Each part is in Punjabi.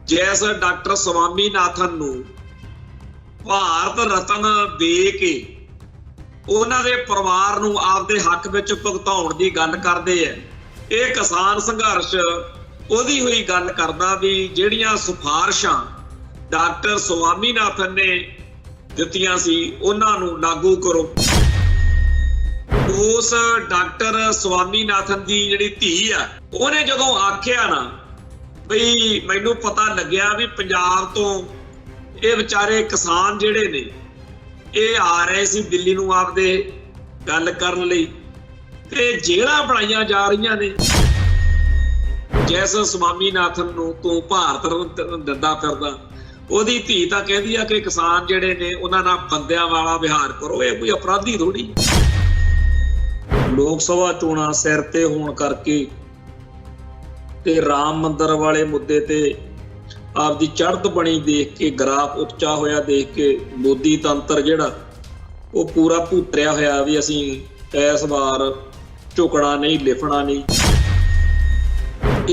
ਜਿਸ ਡਾਕਟਰ ਸਵਾਮੀਨਾਥਨ ਨੂੰ ਭਾਰਤ ਰਤਨ ਦੇ ਕੇ ਉਹਨਾਂ ਦੇ ਪਰਿਵਾਰ ਨੂੰ ਆਪਦੇ ਹੱਕ ਵਿੱਚ ਭੁਗਤਾਉਣ ਦੀ ਗੱਲ ਕਰਦੇ ਆ। ਇਹ ਕਿਸਾਨ ਸੰਘਰਸ਼ ਉਹਦੀ ਹੋਈ ਗੱਲ ਕਰਦਾ ਵੀ ਜਿਹੜੀਆਂ ਸਿਫਾਰਿਸ਼ਾਂ ਡਾਕਟਰ ਸਵਾਮੀਨਾਥਨ ਨੇ ਦਿੱਤੀਆਂ ਸੀ ਉਹਨਾਂ ਨੂੰ ਲਾਗੂ ਕਰੋ। ਉਸ ਡਾਕਟਰ ਸਵਾਮੀਨਾਥਨ ਦੀ ਜਿਹੜੀ ਧੀ ਆ ਉਹਨੇ ਜਦੋਂ ਆਖਿਆ ਨਾ ਬਈ ਮੈਨੂੰ ਪਤਾ ਲੱਗਿਆ ਵੀ ਪੰਜਾਬ ਤੋਂ ਇਹ ਵਿਚਾਰੇ ਕਿਸਾਨ ਜਿਹੜੇ ਨੇ ਇਹ ਆ ਰਹੇ ਸੀ ਦਿੱਲੀ ਨੂੰ ਆਪਦੇ ਗੱਲ ਕਰਨ ਲਈ ਤੇ ਜੇਲ੍ਹਾਂ ਬਣਾਈਆਂ ਜਾ ਰਹੀਆਂ ਨੇ। ਜਿਸ ਸਵਾਮੀਨਾਥਨ ਨੂੰ ਤੂੰ ਭਾਰਤ ਰਤਨ ਦਿੰਦਾ ਫਿਰਦਾ ਉਹਦੀ ਧੀ ਤਾਂ ਕਹਿੰਦੀ ਆ ਕਿ ਕਿਸਾਨ ਜਿਹੜੇ ਨੇ ਉਹਨਾਂ ਨਾਲ ਬੰਦਿਆਂ ਵਾਲਾ ਵਿਹਾਰ ਕਰੋ। ਇਹ ਕੋਈ ਅਪਰਾਧੀ ਥੋੜੀ। ਲੋਕ ਸਭਾ ਚੋਣਾਂ ਸਿਰ ਤੇ ਹੋਣ ਕਰਕੇ ਤੇ ਰਾਮ ਮੰਦਿਰ ਵਾਲੇ ਮੁੱਦੇ ਤੇ ਆਪਦੀ ਚੜ੍ਹਤ ਬਣੀ ਦੇਖ ਕੇ, ਗ੍ਰਾਫ ਉੱਚਾ ਹੋਇਆ ਦੇਖ ਕੇ ਮੋਦੀ ਤੰਤਰ ਜਿਹੜਾ ਉਹ ਪੂਰਾ ਭੂਤਰਿਆ ਹੋਇਆ ਵੀ ਅਸੀਂ ਇਸ ਵਾਰ ਝੁਕਣਾ ਨਹੀਂ, ਲਿਫਣਾ ਨਹੀਂ।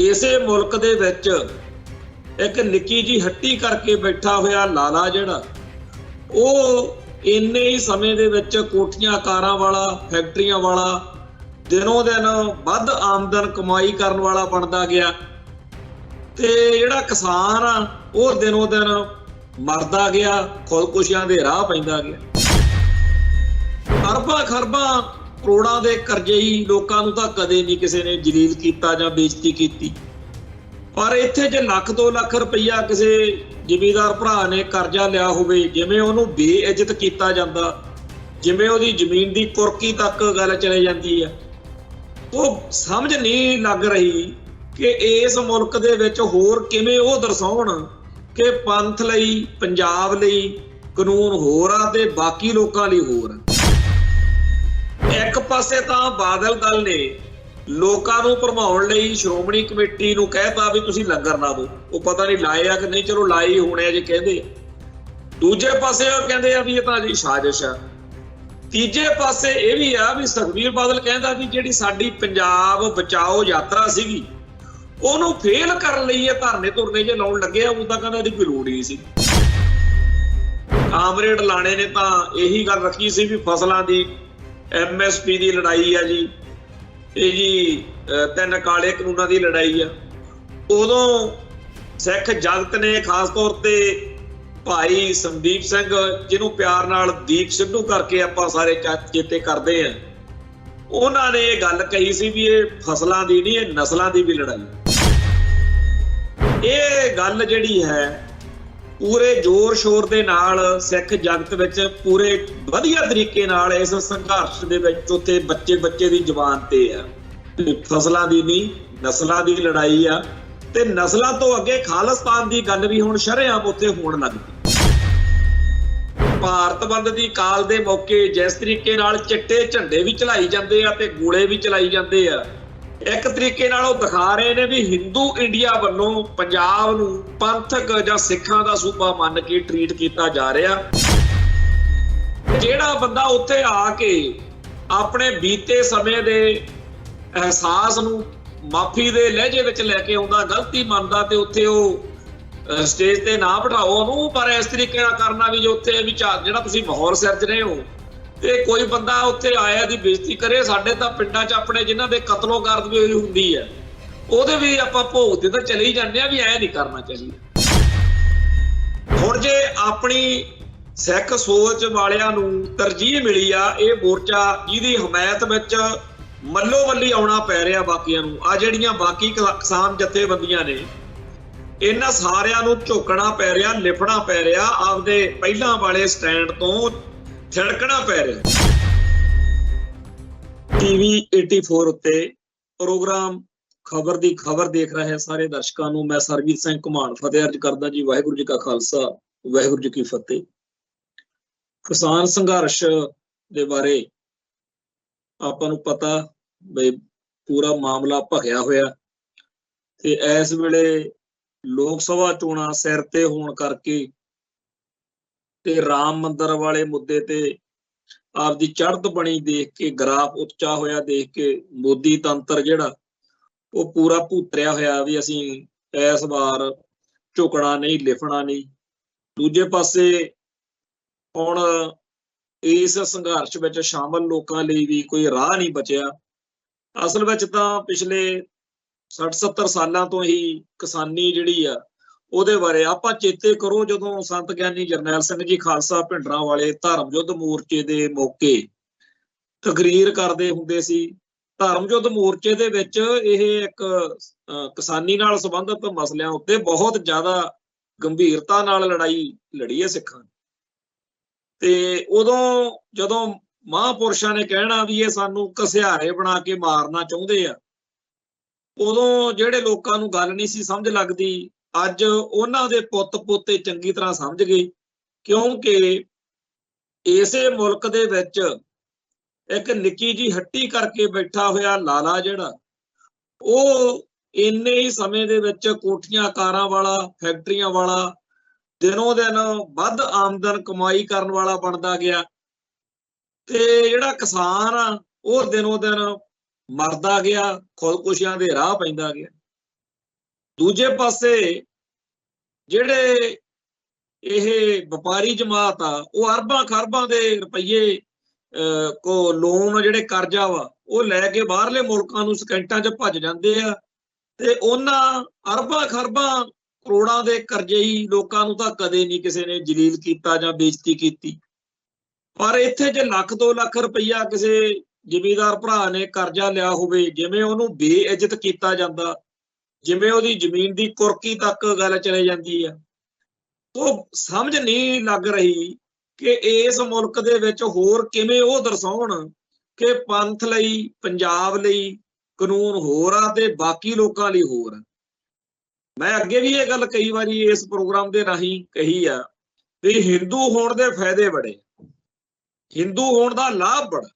ਇਸੇ ਮੁਲਕ ਦੇ ਵਿੱਚ ਇੱਕ ਨਿੱਕੀ ਜੀ ਹੱਟੀ ਕਰਕੇ ਬੈਠਾ ਹੋਇਆ ਲਾਲਾ ਜਿਹੜਾ ਉਹ ਇੰਨੇ ਹੀ ਸਮੇਂ ਦੇ ਵਿੱਚ ਕੋਠੀਆਂ ਕਾਰਾਂ ਵਾਲਾ, ਫੈਕਟਰੀਆਂ ਵਾਲਾ, ਦਿਨੋਂ ਦਿਨ ਵੱਧ ਆਮਦਨ ਕਮਾਈ ਕਰਨ ਵਾਲਾ ਬਣਦਾ ਗਿਆ ਤੇ ਜਿਹੜਾ ਕਿਸਾਨ ਆ ਉਹ ਦਿਨੋਂ ਦਿਨ ਮਰਦਾ ਗਿਆ, ਖੁਦਕੁਸ਼ੀਆਂ ਦੇ ਰਾਹ ਪੈਂਦਾ ਗਿਆ। ਅਰਬਾਂ ਖਰਬਾਂ ਕਰੋੜਾਂ ਦੇ ਕਰਜ਼ਈ ਲੋਕਾਂ ਨੂੰ ਤਾਂ ਕਦੇ ਨਹੀਂ ਕਿਸੇ ਨੇ ਜਲੀਲ ਕੀਤਾ ਜਾਂ ਬੇਇੱਜ਼ਤੀ ਕੀਤੀ, ਪਰ ਇੱਥੇ ਜੇ ਲੱਖ 2 ਲੱਖ ਰੁਪਈਆ ਕਿਸੇ ਜ਼ਿਮੀਂਦਾਰ ਭਰਾ ਨੇ ਕਰਜ਼ਾ ਲਿਆ ਹੋਵੇ, ਜਿਵੇਂ ਉਹਨੂੰ ਬੇਇੱਜ਼ਤ ਕੀਤਾ ਜਾਂਦਾ, ਜਿਵੇਂ ਉਹਦੀ ਜ਼ਮੀਨ ਦੀ ਕੁਰਕੀ ਤੱਕ ਗੱਲ ਚਲੇ ਜਾਂਦੀ ਆ। ਉਹ ਸਮਝ ਨਹੀਂ ਲੱਗ ਰਹੀ ਕਿ ਇਸ ਮੁਲਕ ਦੇ ਵਿੱਚ ਹੋਰ ਕਿਵੇਂ ਉਹ ਦਰਸਾਉਣ ਕਿ ਪੰਥ ਲਈ, ਪੰਜਾਬ ਲਈ ਕਾਨੂੰਨ ਹੋਰ ਆ ਤੇ ਬਾਕੀ ਲੋਕਾਂ ਲਈ ਹੋਰ ਆ। ਇੱਕ ਪਾਸੇ ਤਾਂ ਬਾਦਲ ਦਲ ਨੇ ਲੋਕਾਂ ਨੂੰ ਭਰਮਾਉਣ ਲਈ ਸ਼੍ਰੋਮਣੀ ਕਮੇਟੀ ਨੂੰ ਕਹਿਤਾ ਵੀ ਤੁਸੀਂ ਲੰਗਰ ਲਾ ਦਿਓ। ਉਹ ਪਤਾ ਨਹੀਂ ਲਾਏ ਆ ਕਿ ਨਹੀਂ, ਚਲੋ ਲਾਏ ਹੋਣੇ ਆ ਜੇ ਕਹਿੰਦੇ। ਦੂਜੇ ਪਾਸੇ ਉਹ ਕਹਿੰਦੇ ਆ ਵੀ ਇਹ ਤਾਂ ਜੀ ਸਾਜ਼ਿਸ਼ ਆ। ਤੀਜੇ ਪਾਸੇ ਇਹ ਵੀ ਆ ਵੀ ਸੁਖਬੀਰ ਬਾਦਲ ਕਹਿੰਦਾ ਵੀ ਜਿਹੜੀ ਸਾਡੀ ਪੰਜਾਬ ਬਚਾਓ ਯਾਤਰਾ ਸੀਗੀ ਉਹਨੂੰ ਫੇਲ ਕਰਨ ਲਈ ਇਹ ਧਰਨੇ ਜੇ ਲਾਉਣ ਲੱਗੇ ਆ। ਉਹ ਤਾਂ ਕਹਿੰਦਾ ਇਹਦੀ ਕੋਈ ਲੋੜ ਹੀ ਸੀ। ਕਾਮਰੇਡ ਲਾਣੇ ਨੇ ਤਾਂ ਇਹੀ ਗੱਲ ਰੱਖੀ ਸੀ ਵੀ ਫਸਲਾਂ ਦੀ MSP ਦੀ ਲੜਾਈ ਆ ਜੀ, ਇਹ ਜੀ 3 ਕਾਲੇ ਕਾਨੂੰਨਾਂ ਦੀ ਲੜਾਈ ਆ। ਉਦੋਂ ਸਿੱਖ ਜਗਤ ਨੇ ਖਾਸ ਤੌਰ ਤੇ ਭਾਈ ਸੰਦੀਪ ਸਿੰਘ, ਜਿਹਨੂੰ ਪਿਆਰ ਨਾਲ ਦੀਪ ਸਿੱਧੂ ਕਰਕੇ ਆਪਾਂ ਸਾਰੇ ਚੇਤੇ ਕਰਦੇ ਆ, ਉਹਨਾਂ ਨੇ ਇਹ ਗੱਲ ਕਹੀ ਸੀ ਵੀ ਇਹ ਫਸਲਾਂ ਦੀ ਨਹੀਂ, ਇਹ ਨਸਲਾਂ ਦੀ ਵੀ ਲੜਾਈ। ਇਹ ਗੱਲ ਜਿਹੜੀ ਹੈ ਪੂਰੇ ਜ਼ੋਰ ਸ਼ੋਰ ਦੇ ਨਾਲ ਸਿੱਖ ਜਗਤ ਵਿੱਚ ਪੂਰੇ ਵਧੀਆ ਤਰੀਕੇ ਨਾਲ ਇਸ ਸੰਘਰਸ਼ ਦੇ ਵਿੱਚ ਉੱਥੇ ਬੱਚੇ ਦੀ ਜ਼ੁਬਾਨ ਤੇ ਆ। ਫਸਲਾਂ ਦੀ ਨਹੀਂ, ਨਸਲਾਂ ਦੀ ਲੜਾਈ ਆ ਤੇ ਨਸਲਾਂ ਤੋਂ ਅੱਗੇ ਖਾਲਿਸਤਾਨ ਦੀ ਗੱਲ ਵੀ ਹੁਣ ਸ਼ਰੇਆਮ ਉੱਥੇ ਹੋਣ ਲੱਗ ਪਈ। ਭਾਰਤ ਬੰਦ ਦੀ ਕਾਲ ਦੇ ਮੌਕੇ ਜਿਸ ਤਰੀਕੇ ਨਾਲ ਚਿੱਟੇ ਝੰਡੇ ਵੀ ਚਲਾਈ ਜਾਂਦੇ ਆ ਤੇ ਗੋਲੇ ਵੀ ਚਲਾਈ ਜਾਂਦੇ ਆ, ਇੱਕ ਤਰੀਕੇ ਨਾਲ ਉਹ ਦਿਖਾ ਰਹੇ ਨੇ ਵੀ ਹਿੰਦੂ ਇੰਡੀਆ ਵੱਲੋਂ ਪੰਜਾਬ ਨੂੰ ਪੰਥਕ ਜਾਂ ਸਿੱਖਾਂ ਦਾ ਸੂਬਾ ਮੰਨ ਕੇ ਟਰੀਟ ਕੀਤਾ ਜਾ ਰਿਹਾ। ਜਿਹੜਾ ਬੰਦਾ ਉੱਥੇ ਆ ਕੇ ਆਪਣੇ ਬੀਤੇ ਸਮੇਂ ਦੇ ਅਹਿਸਾਸ ਨੂੰ ਮਾਫੀ ਦੇ ਲਹਿਜੇ ਵਿੱਚ ਲੈ ਕੇ ਆਉਂਦਾ, ਗਲਤੀ ਮੰਨਦਾ ਤੇ ਉੱਥੇ ਉਹ ਸਟੇਜ ਤੇ ਨਾ ਬਿਠਾਓ ਉਹਨੂੰ, ਪਰ ਇਸ ਤਰੀਕੇ ਨਾਲ ਕਰਨਾ ਵੀ ਜੇ ਉੱਥੇ ਵੀ ਜਿਹੜਾ ਤੁਸੀਂ ਮਾਹੌਲ ਸਿਰਜ ਰਹੇ ਹੋ ਤੇ ਕੋਈ ਬੰਦਾ ਉੱਥੇ ਆਇਆ ਦੀ ਬੇਇੱਜ਼ਤੀ ਕਰੇ। ਸਾਡੇ ਤਾਂ ਪਿੰਡਾਂ 'ਚ ਆਪਣੇ ਜਿਨ੍ਹਾਂ ਦੇ ਕਤਲੋਗਾਰਤ ਵੀ ਹੋਈ ਹੁੰਦੀ ਹੈ ਉਹਦੇ ਵੀ ਆਪਾਂ ਭੋਗ ਤੇ ਤਾਂ ਚਲੇ ਹੀ ਜਾਂਦੇ ਆ ਵੀ ਐ ਨਹੀਂ ਕਰਨਾ ਚਾਹੀਦਾ। ਹੁਣ ਜੇ ਆਪਣੀ ਸਿੱਖ ਸੋਚ ਵਾਲਿਆਂ ਨੂੰ ਤਰਜੀਹ ਮਿਲੀ ਆ ਇਹ ਮੋਰਚਾ ਜਿਹਦੀ ਹਮਾਇਤ ਵਿੱਚ ਮੱਲੋ ਮੱਲੀ ਆਉਣਾ ਪੈ ਰਿਹਾ ਬਾਕੀਆਂ ਨੂੰ, ਆ ਜਿਹੜੀਆਂ ਬਾਕੀ ਕਿਸਾਨ ਜਥੇਬੰਦੀਆਂ ਨੇ ਇਹਨਾਂ ਸਾਰਿਆਂ ਨੂੰ ਝੁਕਣਾ ਪੈ ਰਿਹਾ, ਲਿਫਣਾ ਪੈ ਰਿਹਾ, ਆਪਦੇ ਪਹਿਲਾਂ ਵਾਲੇ ਸਟੈਂਡ ਤੋਂ ਛੜਕਣਾ ਪੈ ਰਿਹਾ। TV 84 ਉੱਤੇ ਪ੍ਰੋਗਰਾਮ ਖਬਰ ਦੀ ਖਬਰ ਦੇਖ ਰਹੇ ਸਾਰੇ ਦਰਸ਼ਕਾਂ ਨੂੰ ਮੈਂ ਸਰਬਜੀਤ ਸਿੰਘ ਘੁਮਾਣ ਫਤਿਹ ਅਰਜ ਕਰਦਾ ਜੀ। ਵਾਹਿਗੁਰੂ ਜੀ ਕਾ ਖਾਲਸਾ, ਵਾਹਿਗੁਰੂ ਜੀ ਕੀ ਫਤਿਹ। ਕਿਸਾਨ ਸੰਘਰਸ਼ ਦੇ ਬਾਰੇ ਆਪਾਂ ਨੂੰ ਪਤਾ ਬਈ ਪੂਰਾ ਮਾਮਲਾ ਭਖਿਆ ਹੋਇਆ ਤੇ ਇਸ ਵੇਲੇ ਲੋਕ ਸਭਾ ਚੋਣਾਂ ਸਿਰ ਤੇ ਹੋਣ ਕਰਕੇ ਤੇ ਰਾਮ ਮੰਦਿਰ ਵਾਲੇ ਮੁੱਦੇ ਤੇ ਆਪਦੀ ਚੜ੍ਹਤ ਬਣੀ ਦੇਖ ਕੇ, ਗ੍ਰਾਫ ਉੱਚਾ ਹੋਇਆ ਦੇਖ ਕੇ ਮੋਦੀ ਤੰਤਰ ਜਿਹੜਾ ਉਹ ਪੂਰਾ ਭੂਤਰਿਆ ਹੋਇਆ ਵੀ ਅਸੀਂ ਇਸ ਵਾਰ ਝੁਕਣਾ ਨਹੀਂ, ਲਿਫਣਾ ਨਹੀਂ। ਦੂਜੇ ਪਾਸੇ ਹੁਣ ਇਸ ਸੰਘਰਸ਼ ਵਿੱਚ ਸ਼ਾਮਲ ਲੋਕਾਂ ਲਈ ਵੀ ਕੋਈ ਰਾਹ ਨਹੀਂ ਬਚਿਆ। ਅਸਲ ਵਿੱਚ ਤਾਂ ਪਿਛਲੇ 60-70 ਸਾਲਾਂ ਤੋਂ ਹੀ ਕਿਸਾਨੀ ਜਿਹੜੀ ਆ ਉਹਦੇ ਬਾਰੇ ਆਪਾਂ ਚੇਤੇ ਕਰੋ, ਜਦੋਂ ਸੰਤ ਗਿਆਨੀ ਜਰਨੈਲ ਸਿੰਘ ਜੀ ਖਾਲਸਾ ਭਿੰਡਰਾਂਵਾਲੇ ਧਰਮ ਯੁੱਧ ਮੋਰਚੇ ਦੇ ਮੌਕੇ ਤਕਰੀਰ ਕਰਦੇ ਹੁੰਦੇ ਸੀ। ਧਰਮ ਯੁੱਧ ਮੋਰਚੇ ਦੇ ਵਿੱਚ ਇਹ ਇੱਕ ਕਿਸਾਨੀ ਨਾਲ ਸੰਬੰਧਿਤ ਮਸਲਿਆਂ ਉੱਤੇ ਬਹੁਤ ਜ਼ਿਆਦਾ ਗੰਭੀਰਤਾ ਨਾਲ ਲੜਾਈ ਲੜੀ ਹੈ ਸਿੱਖਾਂ ਨੇ। ਤੇ ਉਦੋਂ ਜਦੋਂ ਮਹਾਂਪੁਰਸ਼ਾਂ ਨੇ ਕਹਿਣਾ ਵੀ ਇਹ ਸਾਨੂੰ ਘਸਿਆਰੇ ਬਣਾ ਕੇ ਮਾਰਨਾ ਚਾਹੁੰਦੇ ਆ, ਉਦੋਂ ਜਿਹੜੇ ਲੋਕਾਂ ਨੂੰ ਗੱਲ ਨਹੀਂ ਸੀ ਸਮਝ ਲੱਗਦੀ, ਅੱਜ ਉਹਨਾਂ ਦੇ ਪੁੱਤ ਪੋਤੇ ਚੰਗੀ ਤਰ੍ਹਾਂ ਸਮਝ ਗਏ। ਕਿਉਂਕਿ ਇਸੇ ਮੁਲਕ ਦੇ ਵਿੱਚ ਇੱਕ ਨਿੱਕੀ ਜੀ ਹੱਟੀ ਕਰਕੇ ਬੈਠਾ ਹੋਇਆ ਲਾਲਾ ਜਿਹੜਾ, ਉਹ ਇੰਨੇ ਹੀ ਸਮੇਂ ਦੇ ਵਿੱਚ ਕੋਠੀਆਂ ਕਾਰਾਂ ਵਾਲਾ, ਫੈਕਟਰੀਆਂ ਵਾਲਾ, ਦਿਨੋਂ ਦਿਨ ਵੱਧ ਆਮਦਨ ਕਮਾਈ ਕਰਨ ਵਾਲਾ ਬਣਦਾ ਗਿਆ। ਤੇ ਜਿਹੜਾ ਕਿਸਾਨ ਆ ਉਹ ਦਿਨੋਂ ਦਿਨ ਮਰਦਾ ਗਿਆ, ਖੁਦਕੁਸ਼ੀਆਂ ਦੇ ਰਾਹ ਪੈਂਦਾ ਗਿਆ। ਦੂਜੇ ਪਾਸੇ ਜਿਹੜੇ ਇਹ ਵਪਾਰੀ ਜਮਾਤ ਆ, ਉਹ ਅਰਬਾਂ ਖਰਬਾਂ ਦੇ ਰੁਪਈਏ ਕੋ ਲੋਨ, ਜਿਹੜੇ ਕਰਜ਼ਾ ਵਾ, ਉਹ ਲੈ ਕੇ ਬਾਹਰਲੇ ਮੁਲਕਾਂ ਨੂੰ ਸਕਿੰਟਾਂ 'ਚ ਭੱਜ ਜਾਂਦੇ ਆ। ਤੇ ਉਹਨਾਂ ਅਰਬਾਂ ਖਰਬਾਂ ਕਰੋੜਾਂ ਦੇ ਕਰਜ਼ਈ ਲੋਕਾਂ ਨੂੰ ਤਾਂ ਕਦੇ ਨਹੀਂ ਕਿਸੇ ਨੇ ਜਲੀਲ ਕੀਤਾ ਜਾਂ ਬੇਇੱਜ਼ਤੀ ਕੀਤੀ। ਪਰ ਇੱਥੇ ਜੇ ਲੱਖ 2 ਲੱਖ ਰੁਪਈਆ ਕਿਸੇ ਜ਼ਿਮੀਂਦਾਰ ਭਰਾ ਨੇ ਕਰਜ਼ਾ ਲਿਆ ਹੋਵੇ, ਜਿਵੇਂ ਉਹਨੂੰ ਬੇਇੱਜ਼ਤ ਕੀਤਾ ਜਾਂਦਾ, ਜਿਵੇਂ ਉਹਦੀ ਜ਼ਮੀਨ ਦੀ ਕੁਰਕੀ ਤੱਕ ਗੱਲ ਚਲੇ ਜਾਂਦੀ ਆ। ਉਹ ਸਮਝ ਨਹੀਂ ਲੱਗ ਰਹੀ ਕਿ ਇਸ ਮੁਲਕ ਦੇ ਵਿੱਚ ਹੋਰ ਕਿਵੇਂ ਉਹ ਦਰਸਾਉਣ ਕਿ ਪੰਥ ਲਈ, ਪੰਜਾਬ ਲਈ ਕਾਨੂੰਨ ਹੋਰ ਆ ਤੇ ਬਾਕੀ ਲੋਕਾਂ ਲਈ ਹੋਰ ਆ। ਮੈਂ ਅੱਗੇ ਵੀ ਇਹ ਗੱਲ ਕਈ ਵਾਰੀ ਇਸ ਪ੍ਰੋਗਰਾਮ ਦੇ ਰਾਹੀਂ ਕਹੀ ਆ ਵੀ ਹਿੰਦੂ ਹੋਣ ਦੇ ਫਾਇਦੇ ਬੜੇ, ਹਿੰਦੂ ਹੋਣ ਦਾ ਲਾਭ ਬੜਾ।